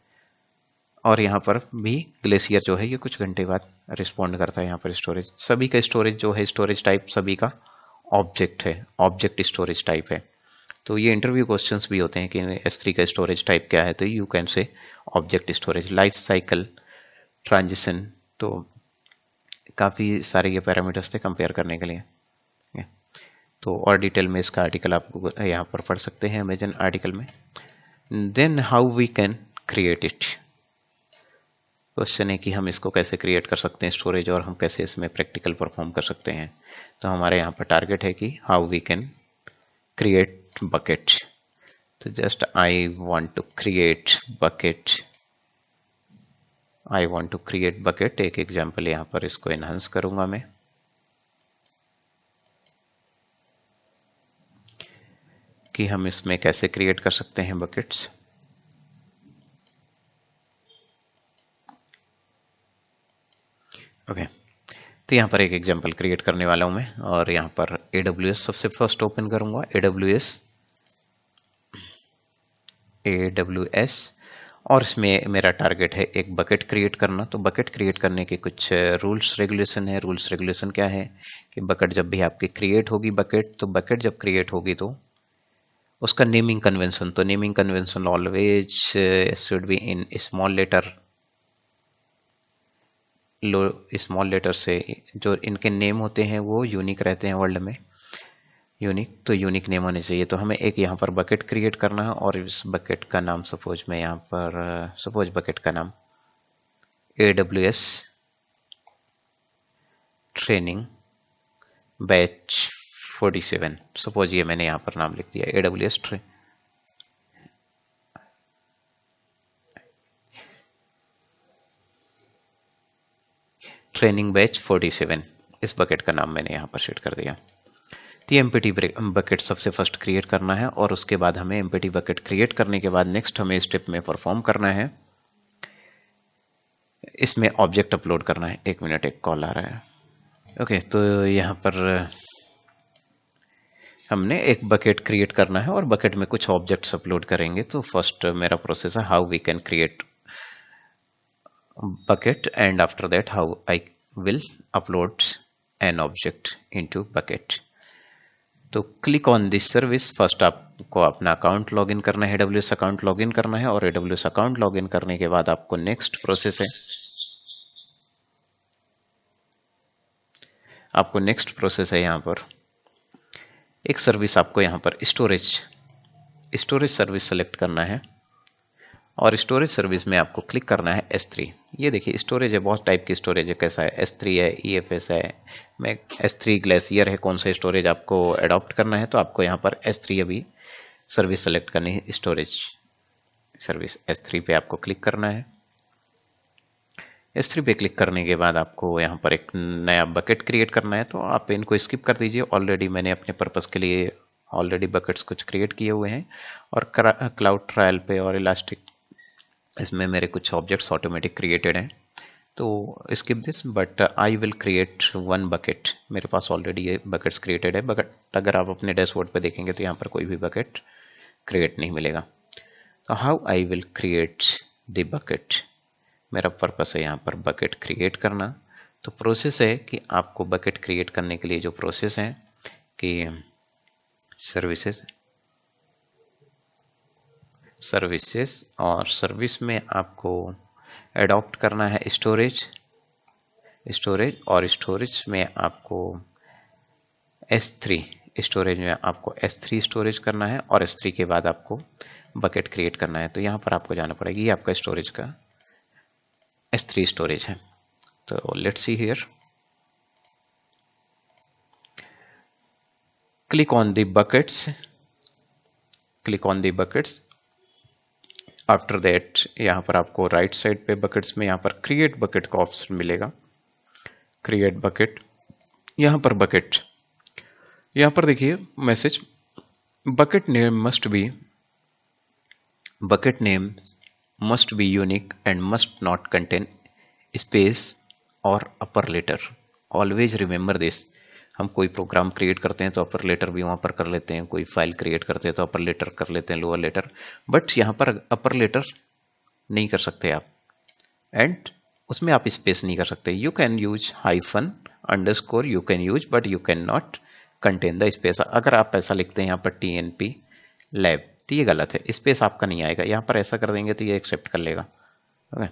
और यहाँ पर भी ग्लेशियर जो है ये कुछ घंटे बाद रिस्पॉन्ड करता है। यहाँ पर स्टोरेज, सभी का स्टोरेज जो है, स्टोरेज टाइप सभी का ऑब्जेक्ट है, ऑब्जेक्ट स्टोरेज टाइप है। तो ये इंटरव्यू क्वेश्चंस भी होते हैं कि S3 का स्टोरेज टाइप क्या है, तो you can say object storage. Life cycle, transition, तो काफ़ी सारे ये पैरामीटर्स थे कंपेयर करने के लिए। तो और डिटेल में इसका आर्टिकल आप यहाँ पर पढ़ सकते हैं अमेजन आर्टिकल में। Then how we can create it, question है कि हम इसको कैसे क्रिएट कर सकते हैं स्टोरेज, और हम कैसे इसमें प्रैक्टिकल परफॉर्म कर सकते हैं। तो हमारे यहाँ पर टारगेट है कि how we can create bucket. तो just I want to create bucket, एक एग्जांपल यहाँ पर इसको एनहांस करूंगा मैं कि हम इसमें कैसे क्रिएट कर सकते हैं बकेट्स। ओके, तो यहाँ पर एक एग्जांपल क्रिएट करने वाला हूं मैं, और यहाँ पर AWS सबसे फर्स्ट ओपन करूंगा। AWS, और इसमें मेरा टारगेट है एक बकेट क्रिएट करना। तो बकेट क्रिएट करने के कुछ रूल्स रेगुलेशन है। रूल्स रेगुलेशन क्या है कि बकेट जब भी आपकी क्रिएट होगी, बकेट जब क्रिएट होगी तो उसका नेमिंग कन्वेंशन, तो naming convention always should be in small letter से। जो इनके नेम होते हैं वो यूनिक रहते हैं वर्ल्ड में, तो यूनिक नेम होने चाहिए। तो हमें एक यहाँ पर बकेट क्रिएट करना है, और इस बकेट का नाम सपोज मैं यहाँ पर बकेट का नाम AWS ट्रेनिंग बैच 47, सपोज ये मैंने यहाँ पर नाम लिख दिया AWS ट्रेनिंग बैच 47, इस बकेट का नाम मैंने यहाँ पर सेट कर दिया। तो ये एम्प्टी बकेट सबसे फर्स्ट क्रिएट करना है, और उसके बाद हमें एम्प्टी बकेट क्रिएट करने के बाद नेक्स्ट हमें स्टेप में परफॉर्म करना है, इसमें ऑब्जेक्ट अपलोड करना है। एक मिनट, एक कॉल आ रहा है। ओके, तो यहाँ पर हमने एक बकेट क्रिएट करना है और बकेट में कुछ ऑब्जेक्ट्स अपलोड करेंगे। तो फर्स्ट मेरा प्रोसेस है how we can create bucket, and after that how I will upload an object into bucket। तो click on this service. First आपको अपना अकाउंट लॉगिन करना है, AWS अकाउंट लॉगिन करना है, और AWS अकाउंट लॉगिन करने के बाद आपको नेक्स्ट प्रोसेस है, यहाँ पर एक सर्विस आपको यहाँ पर स्टोरेज सर्विस सेलेक्ट करना है, और स्टोरेज सर्विस में आपको क्लिक करना है S3। ये देखिए स्टोरेज है, बहुत टाइप की स्टोरेज है, कैसा है, S3 है, EFS है, मैं S3 ग्लेशियर है, कौन सा स्टोरेज आपको अडॉप्ट करना है। तो आपको यहाँ पर S3 अभी सर्विस सेलेक्ट करनी है, स्टोरेज सर्विस S3 पे आपको क्लिक करना है। S3 पे क्लिक करने के बाद आपको यहाँ पर एक नया बकेट क्रिएट करना है। तो आप इनको स्किप कर दीजिए, ऑलरेडी मैंने अपने पर्पज़ के लिए ऑलरेडी बकेट्स कुछ क्रिएट किए हुए हैं, और क्लाउड ट्रायल पे और इलास्टिक इसमें मेरे कुछ ऑब्जेक्ट्स ऑटोमेटिक क्रिएटेड हैं। तो skip this, but I will create one bucket. मेरे पास ऑलरेडी ये बकेट्स क्रिएटेड है, बट अगर आप अपने डैशबोर्ड पे देखेंगे तो यहाँ पर कोई भी बकेट क्रिएट नहीं मिलेगा। तो how I will create the bucket, मेरा पर्पस है यहाँ पर बकेट क्रिएट करना। तो प्रोसेस है कि आपको बकेट क्रिएट करने के लिए जो प्रोसेस है कि सर्विसेज और सर्विस में आपको अडॉप्ट करना है स्टोरेज, और स्टोरेज में आपको S3 स्टोरेज करना है, और S3 के बाद आपको बकेट क्रिएट करना है। तो यहाँ पर आपको जाना पड़ेगा, ये आपका स्टोरेज का S3 स्टोरेज है। तो let's see here, click on the buckets. After that यहाँ पर आपको राइट साइड पे बकेट्स में यहाँ पर क्रिएट बकेट का ऑप्शन मिलेगा, क्रिएट बकेट। यहाँ पर देखिए message, bucket name must be bucket name must be unique and must not contain space or upper letter. Always remember this. हम कोई प्रोग्राम क्रिएट करते हैं तो अपर लेटर भी वहाँ पर कर लेते हैं, कोई फाइल क्रिएट करते हैं तो अपर लेटर कर लेते हैं, लोअर लेटर, बट यहाँ पर अपर लेटर नहीं कर सकते आप, एंड उसमें आप स्पेस नहीं कर सकते. You can use hyphen underscore, you can use, but you can not contain the space. अगर आप ऐसा लिखते हैं यहाँ पर TNP लैब तो ये गलत है, स्पेस आपका नहीं आएगा. यहाँ पर ऐसा कर देंगे तो ये एक्सेप्ट कर लेगा. ओके,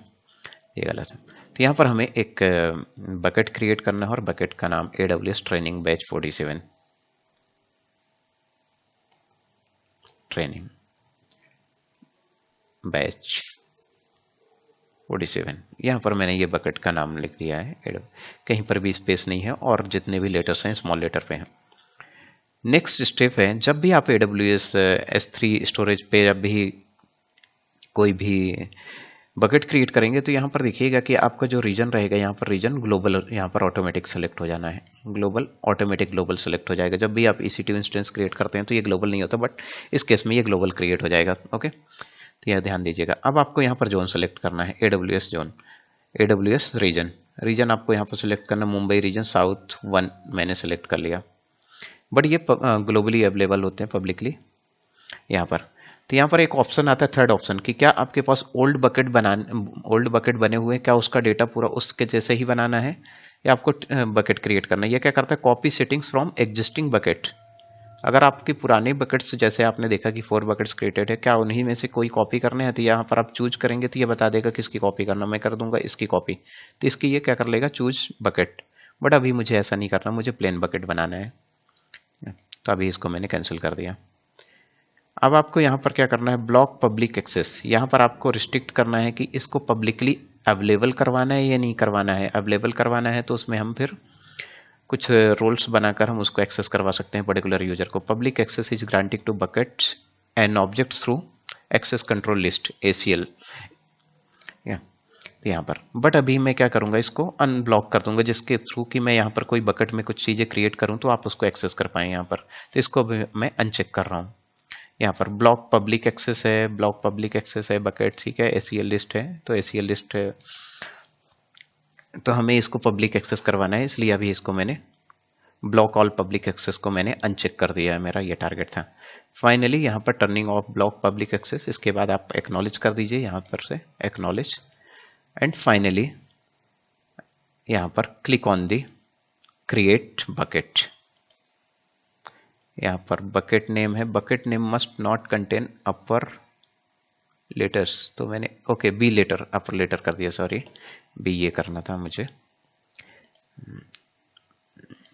ये गलत है. तो यहाँ पर हमें एक बकेट क्रिएट करना है और बकेट का नाम AWS training batch 47 training batch 47. यहाँ पर मैंने ये बकेट का नाम लिख दिया है, कहीं पर भी स्पेस नहीं है और जितने भी लेटर्स हैं स्मॉल लेटर पे हैं. नेक्स्ट स्टेप है, जब भी आप AWS S3 स्टोरेज पे जब भी कोई भी बकेट क्रिएट करेंगे तो यहाँ पर देखिएगा कि आपका जो रीजन रहेगा, यहाँ पर रीजन ग्लोबल, यहाँ पर ऑटोमेटिक सेलेक्ट हो जाना है. ग्लोबल, ऑटोमेटिक ग्लोबल सेलेक्ट हो जाएगा. जब भी आप EC2 इंस्टेंस क्रिएट करते हैं तो ये ग्लोबल नहीं होता, बट इस केस में ये ग्लोबल क्रिएट हो जाएगा. ओके, तो यह ध्यान दीजिएगा. अब आपको यहाँ पर जोन सेलेक्ट करना है, AWS zone, AWS region. Region आपको यहाँ पर सिलेक्ट करना, मुंबई रीजन साउथ 1 मैंने सेलेक्ट कर लिया, बट ये ग्लोबली अवेलेबल होते हैं पब्लिकली यहाँ पर. तो यहाँ पर एक ऑप्शन आता है, थर्ड ऑप्शन, कि क्या आपके पास ओल्ड बकेट बने हुए हैं, क्या उसका डेटा पूरा उसके जैसे ही बनाना है या आपको बकेट क्रिएट करना है. ये क्या करता है, copy settings from existing bucket. अगर आपके पुराने बकेट्स, जैसे आपने देखा कि 4 बकेट्स क्रिएटेड है, क्या उन्हीं में से कोई कॉपी करने हैं, तो यहाँ पर आप चूज करेंगे तो ये बता देगा किसकी कॉपी करना. मैं कर दूंगा इसकी कॉपी, तो इसकी ये क्या कर लेगा, चूज बकेट. बट अभी मुझे ऐसा नहीं करना, मुझे प्लेन बकेट बनाना है, तो अभी इसको मैंने कैंसिल कर दिया. अब आपको यहाँ पर क्या करना है, ब्लॉक पब्लिक एक्सेस. यहाँ पर आपको रिस्ट्रिक्ट करना है कि इसको पब्लिकली अवेलेबल करवाना है या नहीं करवाना है. अवेलेबल करवाना है तो उसमें हम फिर कुछ रोल्स बनाकर हम उसको एक्सेस करवा सकते हैं पर्टिकुलर यूजर को. Public access is granted to buckets and objects through access control list ACL. तो यहाँ पर, बट अभी मैं क्या करूँगा, इसको अनब्लॉक कर दूंगा, जिसके थ्रू कि मैं यहाँ पर कोई बकेट में कुछ चीज़ें क्रिएट करूँ तो आप उसको एक्सेस कर पाएँ यहाँ पर. तो इसको अभी मैं अनचेक कर रहा हूँ. यहाँ पर ब्लॉक पब्लिक एक्सेस है, ब्लॉक पब्लिक एक्सेस है बकेट, ठीक है. ACL लिस्ट है तो ACL लिस्ट है, तो हमें इसको पब्लिक एक्सेस करवाना है, इसलिए अभी इसको मैंने ब्लॉक ऑल पब्लिक एक्सेस को मैंने अनचेक कर दिया है. मेरा ये टारगेट था. फाइनली यहाँ पर turning off block public access, इसके बाद आप एक्नॉलेज कर दीजिए, यहाँ पर से एक्नॉलेज, एंड फाइनली यहाँ पर click on the create bucket. यहाँ पर बकेट नेम है, bucket name must not contain upper letters, तो मैंने okay B letter, upper letter कर दिया, सॉरी बी ये करना था मुझे,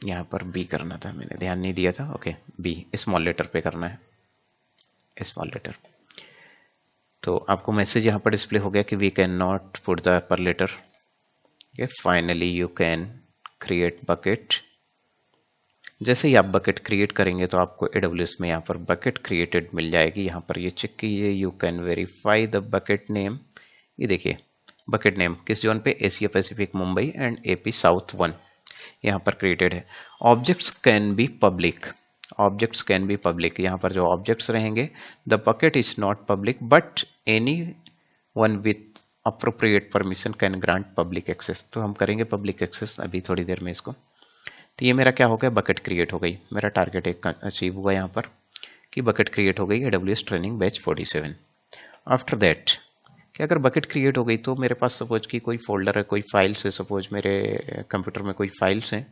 यहाँ पर बी करना था, मैंने ध्यान नहीं दिया था. ओके, बी स्मॉल लेटर पे करना है, स्मॉल लेटर. तो आपको मैसेज यहाँ पर डिस्प्ले हो गया कि we can not put the upper letter. Finally you can create bucket. जैसे ही आप बकेट क्रिएट करेंगे तो आपको AWS में यहाँ पर बकेट क्रिएटेड मिल जाएगी. यहाँ पर ये चेक कीजिए, you can verify the bucket name. ये देखिए बकेट नेम किस जोन पे, Asia Pacific Mumbai and AP south 1 यहाँ पर क्रिएटेड है. Objects can be public, objects can be public. यहाँ पर जो ऑब्जेक्ट्स रहेंगे, the bucket is not public but anyone with appropriate permission can grant public access. तो हम करेंगे पब्लिक एक्सेस अभी थोड़ी देर में इसको. तो ये मेरा क्या हो गया, बकेट क्रिएट हो गई. मेरा टारगेट एक अचीव हुआ यहाँ पर कि बकेट क्रिएट हो गई AWS training batch 47. After that कि अगर बकेट क्रिएट हो गई तो मेरे पास सपोज कि कोई फोल्डर है, कोई फाइल्स है, सपोज मेरे कंप्यूटर में कोई फाइल्स हैं.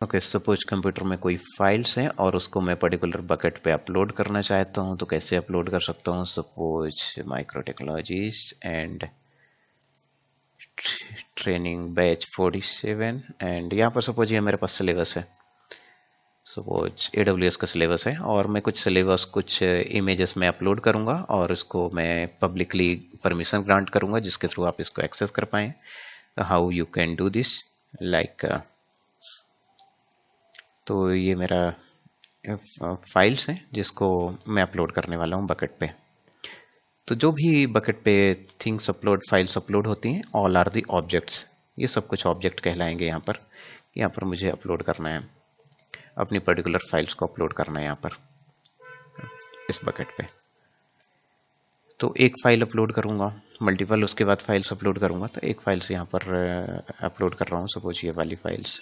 ओके, सपोज कंप्यूटर में कोई फाइल्स हैं और उसको मैं पर्टिकुलर बकेट पे अपलोड करना चाहता हूँ, तो कैसे अपलोड कर सकता हूँ. Suppose micro technologies and training batch 47, and यहाँ पर सपोज ये मेरे पास सिलेबस है, सपोज AWS का सिलेबस है, और मैं कुछ सिलेबस, कुछ इमेजेस में अपलोड करूँगा और इसको मैं पब्लिकली परमिशन ग्रांट करूँगा जिसके थ्रू आप इसको एक्सेस कर पाएँ. How you can do this like, तो ये मेरा फाइल्स हैं जिसको मैं अपलोड करने वाला हूँ बकेट पे. तो जो भी बकेट पे थिंग्स अपलोड, फाइल्स अपलोड होती हैं, ऑल आर दी ऑब्जेक्ट्स. ये सब कुछ ऑब्जेक्ट कहलाएंगे. यहाँ पर मुझे अपलोड करना है, अपनी पर्टिकुलर फाइल्स को अपलोड करना है यहाँ पर इस बकेट पे. तो एक फाइल अपलोड करूँगा, मल्टीपल उसके बाद फाइल्स अपलोड करूँगा, तो एक फाइल से यहाँ पर अपलोड कर रहा हूँ, सपोज ये वाली फाइल्स।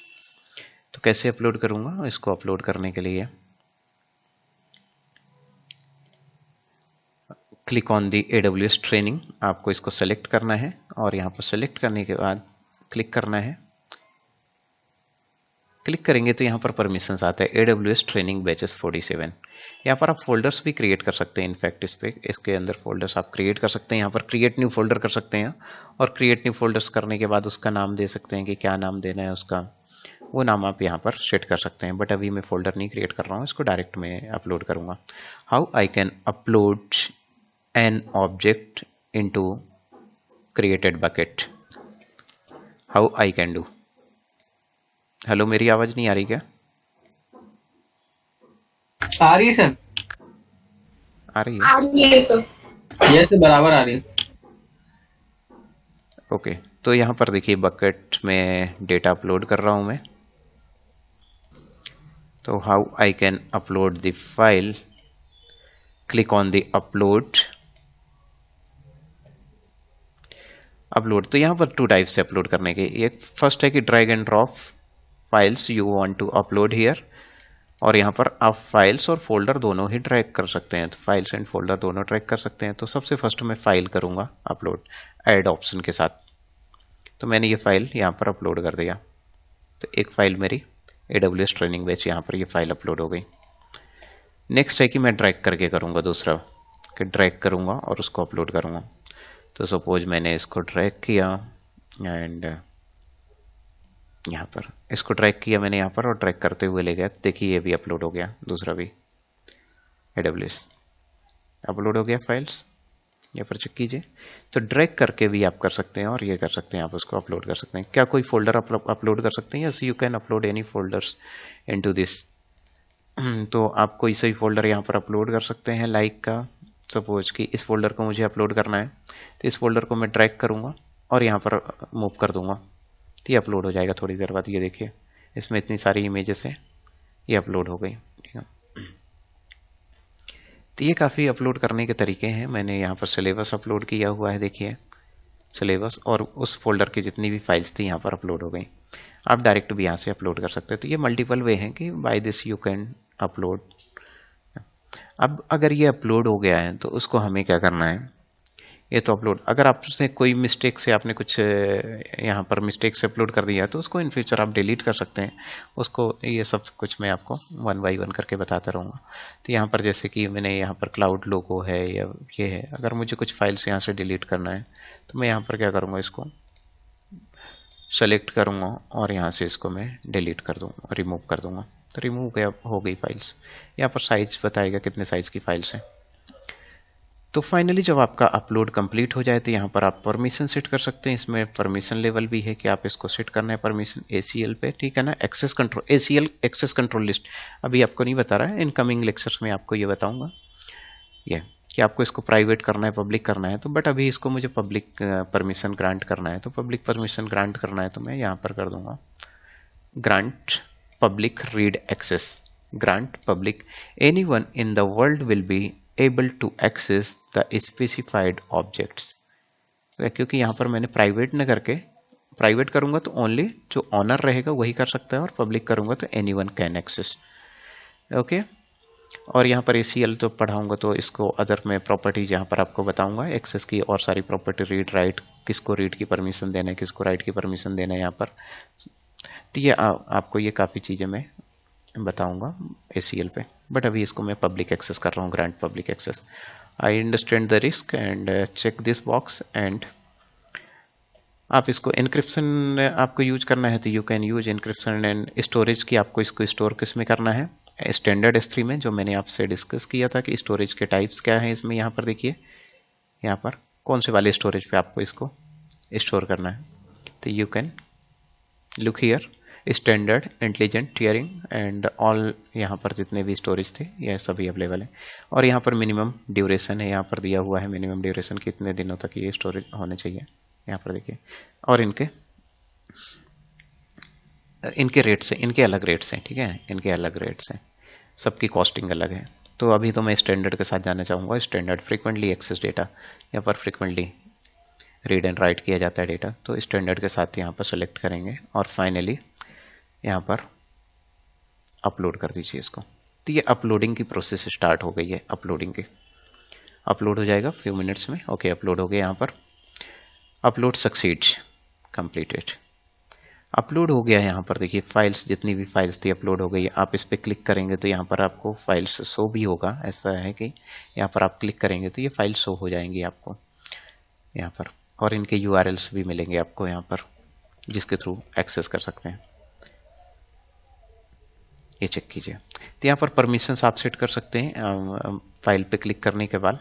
तो कैसे अपलोड करूँगा, इसको अपलोड करने के लिए click on the AWS training, आपको इसको सेलेक्ट करना है और यहाँ पर सेलेक्ट करने के बाद क्लिक करना है। क्लिक करेंगे तो यहाँ पर परमिशंस आता है AWS ट्रेनिंग बैचेस 47। यहाँ पर आप फोल्डर्स भी क्रिएट कर सकते हैं। इनफैक्ट इसके अंदर फोल्डर्स आप क्रिएट कर सकते हैं। यहाँ पर क्रिएट न्यू फोल्डर कर सकते हैं और क्रिएट न्यू फोल्डर्स करने के बाद उसका नाम दे सकते हैं कि क्या नाम देना है उसका, वो नाम आप यहाँ पर सेट कर सकते हैं। बट अभी मैं फोल्डर नहीं क्रिएट कर रहा हूँ, इसको डायरेक्ट में अपलोड करूँगा। How I can upload an object into created bucket, how I can do. Hello, मेरी आवाज नहीं आ रही क्या? आ रही है सर। आ रही है? आ रही है तो। यस बराबर आ रही है। ओके, तो यहाँ पर देखिए बकेट में डेटा अपलोड कर रहा हूँ मैं। तो how I can upload the file, click on the upload. तो यहाँ पर टू टाइप से अपलोड करने के, एक फर्स्ट है कि drag and drop files you want to upload here, और यहाँ पर आप फाइल्स और फोल्डर दोनों ही ड्रैग कर सकते हैं। तो फाइल्स एंड फोल्डर दोनों ड्रैग कर सकते हैं। तो सबसे फर्स्ट मैं फाइल करूँगा अपलोड ऐड ऑप्शन के साथ। तो मैंने ये फाइल यहाँ पर अपलोड कर दिया। तो एक फाइल मेरी AWS ट्रेनिंग बैच, यहाँ पर ये फाइल अपलोड हो गई। नेक्स्ट है कि मैं ड्रैग करके करूँगा, दूसरा कि ड्रैग करूँगा और उसको अपलोड करूँगा। तो सपोज मैंने इसको ड्रैग किया एंड यहाँ पर इसको ड्रैग किया मैंने यहाँ पर और ड्रैग करते हुए ले गया। देखिए ये भी अपलोड हो गया, दूसरा भी AWS अपलोड हो गया फाइल्स। यहाँ पर चेक कीजिए। तो ड्रैग करके भी आप कर सकते हैं और ये कर सकते हैं, आप उसको अपलोड कर सकते हैं। क्या कोई फोल्डर अपलोड कर सकते हैं? Yes, you can upload any folders into this. तो आप कोई सही फोल्डर यहाँ पर अपलोड कर सकते हैं, लाइक का। सपोज कि इस फोल्डर को मुझे अपलोड करना है, तो इस फोल्डर को मैं ड्रैग करूँगा और यहाँ पर मूव कर दूंगा, तो ये अपलोड हो जाएगा थोड़ी देर बाद। ये देखिए इसमें इतनी सारी इमेजेस हैं, ये अपलोड हो गई। ठीक है, तो ये काफ़ी अपलोड करने के तरीके हैं। मैंने यहाँ पर सिलेबस अपलोड किया हुआ है, देखिए सिलेबस, और उस फोल्डर की जितनी भी फाइल्स थी यहाँ पर अपलोड हो गई। आप डायरेक्ट भी यहाँ से अपलोड कर सकते हैं। तो ये मल्टीपल वे हैं कि by this you can upload. अब अगर ये अपलोड हो गया है तो उसको हमें क्या करना है, ये तो अपलोड, अगर आपसे कोई मिस्टेक से आपने कुछ यहाँ पर मिस्टेक से अपलोड कर दिया तो उसको इन फ्यूचर आप डिलीट कर सकते हैं उसको। ये सब कुछ मैं आपको 1 बाय 1 करके बताता रहूँगा। तो यहाँ पर जैसे कि मैंने यहाँ पर क्लाउड लोगो है या ये है, अगर मुझे कुछ फाइल्स यहाँ से डिलीट करना है तो मैं यहाँ पर क्या करूँगा, इसको सेलेक्ट करूँगा और यहाँ से इसको मैं डिलीट कर दूँगा, रिमूव कर दूँगा। तो रिमूव हो गई फाइल्स। यहाँ पर साइज बताएगा कितने साइज की फाइल्स हैं। तो फाइनली जब आपका अपलोड कंप्लीट हो जाए तो यहाँ पर आप परमिशन सेट कर सकते हैं। इसमें परमिशन लेवल भी है कि आप इसको सेट करना है परमिशन ACL पे, ठीक है ना। Access control, ACL access control list अभी आपको नहीं बता रहा है, इनकमिंग लेक्चर्स में आपको ये बताऊंगा ये कि आपको इसको प्राइवेट करना है पब्लिक करना है। तो बट अभी इसको मुझे पब्लिक परमिशन ग्रांट करना है, तो पब्लिक परमिशन ग्रांट करना है तो मैं यहाँ पर कर दूंगा grant public read access, grant public anyone in the world will be able to access the specified objects। क्योंकि यहाँ पर मैंने प्राइवेट न करके, प्राइवेट करूँगा तो ओनली जो ऑनर रहेगा वही कर सकता है और पब्लिक करूँगा तो एनीवन कैन एक्सेस। ओके, और यहाँ पर ACL तो पढ़ाऊँगा तो इसको अदर में प्रॉपर्टीज यहाँ पर आपको बताऊँगा एक्सेस की और सारी प्रॉपर्टी, रीड राइट, किसको रीड की परमिशन देना है, किसको राइट की परमिशन देना है यहाँ पर। तो ये आपको ये काफ़ी चीज़ें मैं बताऊंगा ACL पे, बट अभी इसको मैं पब्लिक एक्सेस कर रहा हूँ, grant public access. I understand the risk and check this box and आप इसको इनक्रिप्शन आपको यूज करना है तो you can use encryption and storage की। आपको इसको स्टोर किस में करना है, स्टैंडर्ड S3 में, जो मैंने आपसे डिस्कस किया था कि स्टोरेज के टाइप्स क्या हैं इसमें। यहाँ पर देखिए यहाँ पर कौन से वाले स्टोरेज पे आपको इसको स्टोर करना है। तो you can look here standard, intelligent, tearing and all, यहाँ पर जितने भी स्टोरेज थे ये सभी अवेलेबल है। और यहाँ पर मिनिमम ड्यूरेशन है, यहाँ पर दिया हुआ है मिनिमम ड्यूरेशन कितने दिनों तक ये स्टोरेज होने चाहिए, यहाँ पर देखिए। और इनके रेट्स हैं, इनके अलग रेट्स हैं, ठीक है, इनके अलग रेट्स हैं, सबकी कॉस्टिंग अलग है। तो अभी तो मैं स्टैंडर्ड के साथ जाना चाहूँगा। स्टैंडर्ड फ्रीक्वेंटली एक्सेस डेटा, यहाँ पर फ्रीक्वेंटली रीड एंड राइट किया जाता है डेटा, तो स्टैंडर्ड के साथ यहाँ पर सेलेक्ट करेंगे और फाइनली यहाँ पर अपलोड कर दीजिए इसको। तो ये अपलोडिंग की प्रोसेस स्टार्ट हो गई है। अपलोडिंग की अपलोड हो जाएगा फ्यू मिनट्स में। ओके, अपलोड हो गया। यहाँ पर अपलोड सक्सीड्स कंप्लीटेड, अपलोड हो गया। यहाँ पर देखिए फाइल्स, जितनी भी फाइल्स थी अपलोड हो गई। आप इस पर क्लिक करेंगे तो यहाँ पर आपको फाइल्स शो भी होगा। ऐसा है कि यहाँ पर आप क्लिक करेंगे तो ये फाइल शो हो जाएंगी आपको यहाँ पर, और इनके यूआरएल्स भी मिलेंगे आपको यहाँ पर, जिसके थ्रू एक्सेस कर सकते हैं। ये चेक कीजिए। तो यहाँ पर परमिशंस आप सेट कर सकते हैं फाइल पे क्लिक करने के बाद।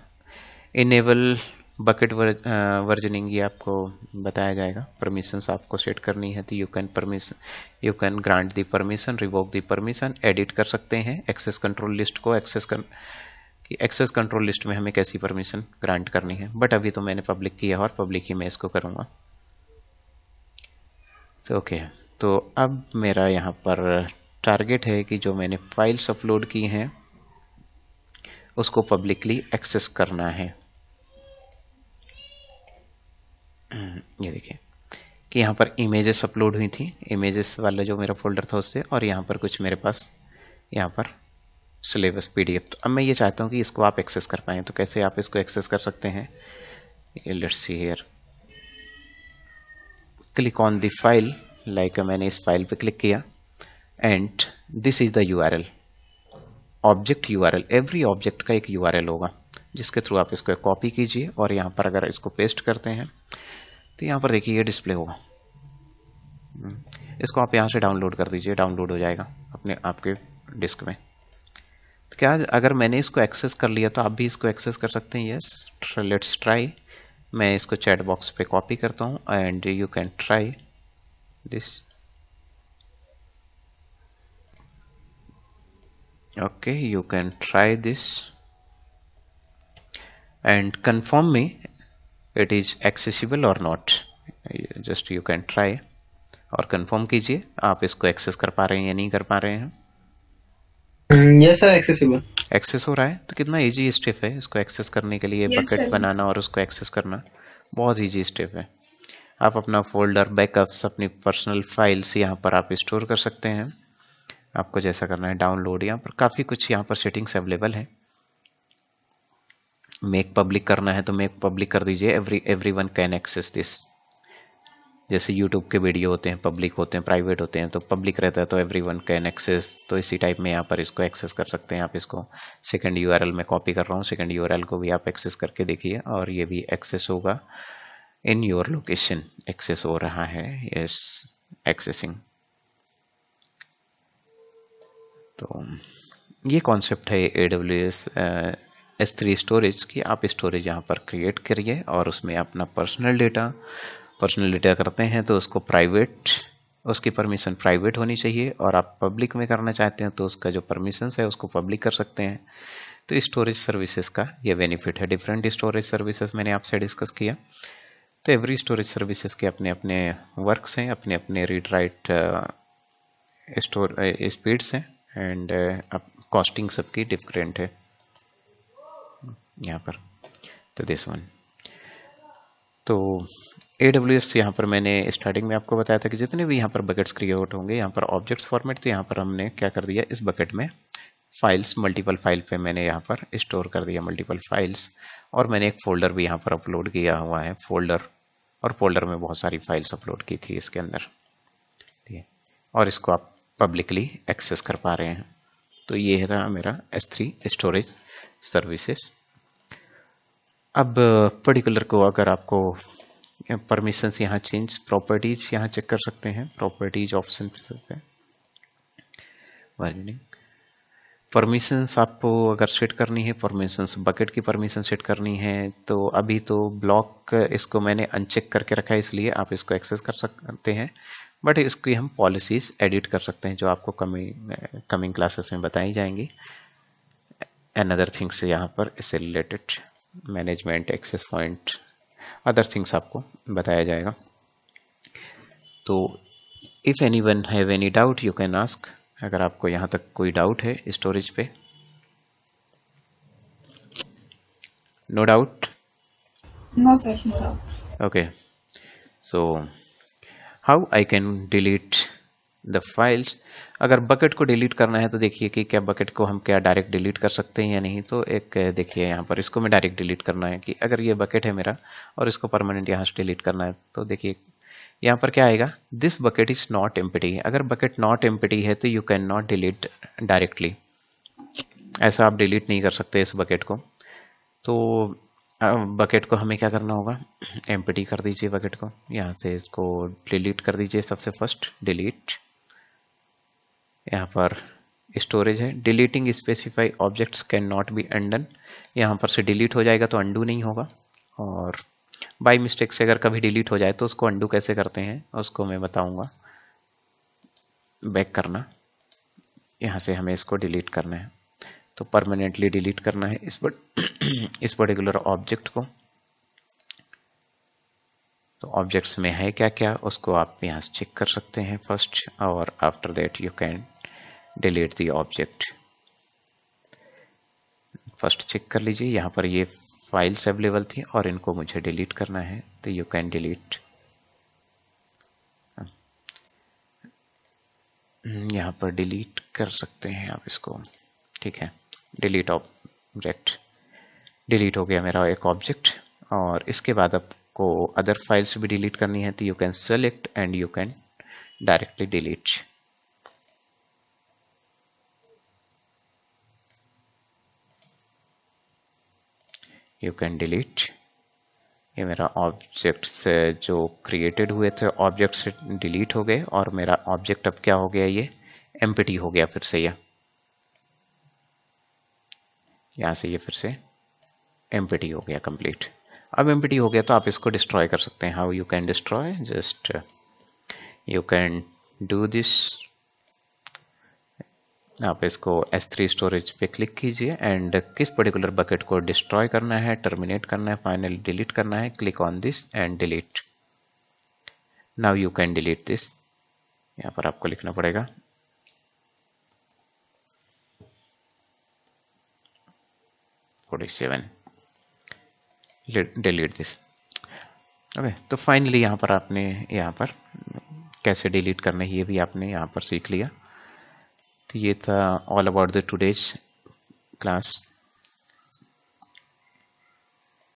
इनेबल बकेट वर्जनिंग ये आपको बताया जाएगा। परमिशंस आपको सेट करनी है तो you can grant the permission, revoke the permission, edit कर सकते हैं एक्सेस कंट्रोल लिस्ट को। एक्सेस कंट्रोल लिस्ट में हमें कैसी परमिशन ग्रांट करनी है, बट अभी तो मैंने पब्लिक किया है और पब्लिक ही मैं इसको करूँगा। तो ओके, तो अब मेरा यहाँ पर टारगेट है कि जो मैंने फाइल्स अपलोड की हैं उसको पब्लिकली एक्सेस करना है। ये देखिए कि यहाँ पर इमेजेस अपलोड हुई थी, इमेजेस वाला जो मेरा फोल्डर था उससे, और यहाँ पर कुछ मेरे पास यहाँ पर सिलेबस पीडीएफ। तो अब मैं ये चाहता हूँ कि इसको आप एक्सेस कर पाएँ। तो कैसे आप इसको एक्सेस कर सकते हैं, let's see here, click on the file. Like मैंने इस फाइल पे क्लिक किया and this is the URL, object URL. Every object का एक यूआरएल होगा जिसके थ्रू आप इसको कॉपी कीजिए और यहाँ पर अगर इसको पेस्ट करते हैं तो यहाँ पर देखिए ये डिस्प्ले होगा। इसको आप यहाँ से डाउनलोड कर दीजिए, डाउनलोड हो जाएगा अपने आपके डिस्क में। तो क्या अगर मैंने इसको एक्सेस कर लिया तो आप भी इसको एक्सेस कर सकते हैं। Yes, let's try. मैं इसको चैट बॉक्स पे कॉपी करता हूँ and you can try this. okay, you can try this and confirm me it is accessible or not. just you can try और कंफर्म कीजिए आप इसको एक्सेस कर पा रहे हैं या नहीं कर पा रहे हैं। यस सर, एक्सेसिबल एक्सेस हो रहा है। तो कितना इजी स्टेप है इसको एक्सेस करने के लिए। Yes, bucket sir. बनाना और उसको एक्सेस करना बहुत इजी स्टेप है। आप अपना फोल्डर, बैकअप्स, अपनी पर्सनल फाइल्स यहाँ पर आप स्टोर कर सकते हैं। आपको जैसा करना है डाउनलोड, यहाँ पर काफ़ी कुछ यहाँ पर सेटिंग्स अवेलेबल है। मेक पब्लिक करना है तो मेक पब्लिक कर दीजिए, एवरीवन कैन एक्सेस दिस। जैसे यूट्यूब के वीडियो होते हैं, पब्लिक होते हैं, प्राइवेट होते हैं, तो पब्लिक रहता है तो एवरीवन कैन एक्सेस। तो इसी टाइप में यहाँ पर इसको एक्सेस कर सकते हैं। आप इसको सेकंड यूआरएल में कॉपी कर रहा हूँ, सेकंड यूआरएल को भी आप एक्सेस करके देखिए और ये भी एक्सेस होगा। इन योर लोकेशन एक्सेस हो रहा है। Yes, accessing. तो ये कॉन्सेप्ट है AWS S3 स्टोरेज की। आप स्टोरेज यहाँ पर क्रिएट करिए और उसमें अपना पर्सनल डेटा करते हैं तो उसको प्राइवेट, उसकी परमिशन प्राइवेट होनी चाहिए, और आप पब्लिक में करना चाहते हैं तो उसका जो परमिशंस है उसको पब्लिक कर सकते हैं। तो स्टोरेज सर्विसेज का ये बेनिफिट है। डिफरेंट स्टोरेज सर्विसेज मैंने आपसे डिस्कस किया। तो एवरी स्टोरेज सर्विसेज के अपने अपने वर्क्स हैं, अपने अपने रीड राइट स्टोर स्पीड्स हैं एंड कॉस्टिंग सबकी डिफरेंट है यहाँ पर। तो दिस वन, तो AWS यहाँ पर मैंने स्टार्टिंग में आपको बताया था कि जितने भी यहाँ पर बकेट्स क्रिएट होंगे, यहाँ पर ऑब्जेक्ट्स फॉर्मेट, तो यहाँ पर हमने क्या कर दिया, इस बकेट में फाइल्स, मल्टीपल फाइल पे मैंने यहाँ पर स्टोर कर दिया मल्टीपल फाइल्स, और मैंने एक फोल्डर भी यहाँ पर अपलोड किया हुआ है, फोल्डर, और फोल्डर में बहुत सारी फाइल्स अपलोड की थी इसके अंदर, ठीक है, और इसको आप पब्लिकली एक्सेस कर पा रहे हैं। तो ये था मेरा S3 स्टोरेज सर्विसेज। अब पर्टिकुलर को अगर आपको परमिशंस यहाँ चेंज, प्रॉपर्टीज यहाँ चेक कर सकते हैं, प्रॉपर्टीज ऑप्शन पे वर्जनिंग परमिशंस आपको अगर सेट करनी है, परमिशंस बकेट की परमिशन सेट करनी है, तो अभी तो ब्लॉक इसको मैंने अनचेक करके रखा है इसलिए आप इसको एक्सेस कर सकते हैं, बट इसकी हम पॉलिसीज एडिट कर सकते हैं जो आपको कमिंग क्लासेस में बताई जाएंगी। अनदर थिंग्स यहाँ पर इससे related management, access point, other things आपको बताया जाएगा। तो if anyone have any doubt you can ask. अगर आपको यहाँ तक कोई डाउट है स्टोरेज पे no doubt? No, sir. No doubt. Okay, so how I can delete the files. अगर बकेट को डिलीट करना है तो देखिए कि क्या बकेट को हम क्या डायरेक्ट डिलीट कर सकते हैं या नहीं। तो एक देखिए यहाँ पर इसको मैं डायरेक्ट डिलीट करना है कि अगर ये बकेट है मेरा और इसको परमानेंट यहाँ से डिलीट करना है, तो देखिए यहाँ पर क्या आएगा, this bucket is not empty. अगर बकेट नॉट एम्प्टी है तो you can not delete directly, ऐसा आप डिलीट नहीं कर सकते इस बकेट को। तो बकेट को हमें क्या करना होगा, एम्प्टी कर दीजिए बकेट को, यहाँ से इसको डिलीट कर दीजिए। सबसे फर्स्ट डिलीट, यहाँ पर स्टोरेज है, deleting specify objects can not be undone, यहाँ पर से डिलीट हो जाएगा तो अंडू नहीं होगा। और बाय मिस्टेक से अगर कभी डिलीट हो जाए तो उसको अंडू कैसे करते हैं उसको मैं बताऊंगा। बैक करना, यहाँ से हमें इसको डिलीट करना है, तो परमानेंटली डिलीट करना है इस पर्टिकुलर ऑब्जेक्ट को। तो ऑब्जेक्ट्स में है क्या क्या उसको आप यहाँ से चेक कर सकते हैं फर्स्ट, और after that you can delete the object. First check कर लीजिए, यहाँ पर ये फाइल्स अवेलेबल थी और इनको मुझे डिलीट करना है, तो यू कैन डिलीट। यहाँ पर डिलीट कर सकते हैं आप इसको, ठीक है। डिलीट ऑब्जेक्ट, डिलीट हो गया मेरा एक ऑब्जेक्ट। और इसके बाद आपको अदर फाइल्स भी डिलीट करनी है, तो you can select and you can directly delete. You can delete. ये मेरा ऑब्जेक्ट्स जो क्रिएटेड हुए थे ऑब्जेक्ट्स डिलीट हो गए और मेरा ऑब्जेक्ट अब क्या हो गया, ये एम्प्टी हो गया फिर से। यहाँ से ये फिर से एम्प्टी हो गया कंप्लीट। अब एम्प्टी हो गया तो आप इसको डिस्ट्रॉय कर सकते हैं। How you can destroy, just you can do this. आप इसको S3 स्टोरेज पे क्लिक कीजिए एंड किस पर्टिकुलर बकेट को डिस्ट्रॉय करना है, टर्मिनेट करना है, फाइनली डिलीट करना है, click on this and delete. Now you can delete this. यहाँ पर आपको लिखना पड़ेगा डिलीट दिस। ओके, तो फाइनली यहाँ पर आपने यहाँ पर कैसे डिलीट करना है ये भी आपने यहाँ पर सीख लिया। तो ये था all about the today's class.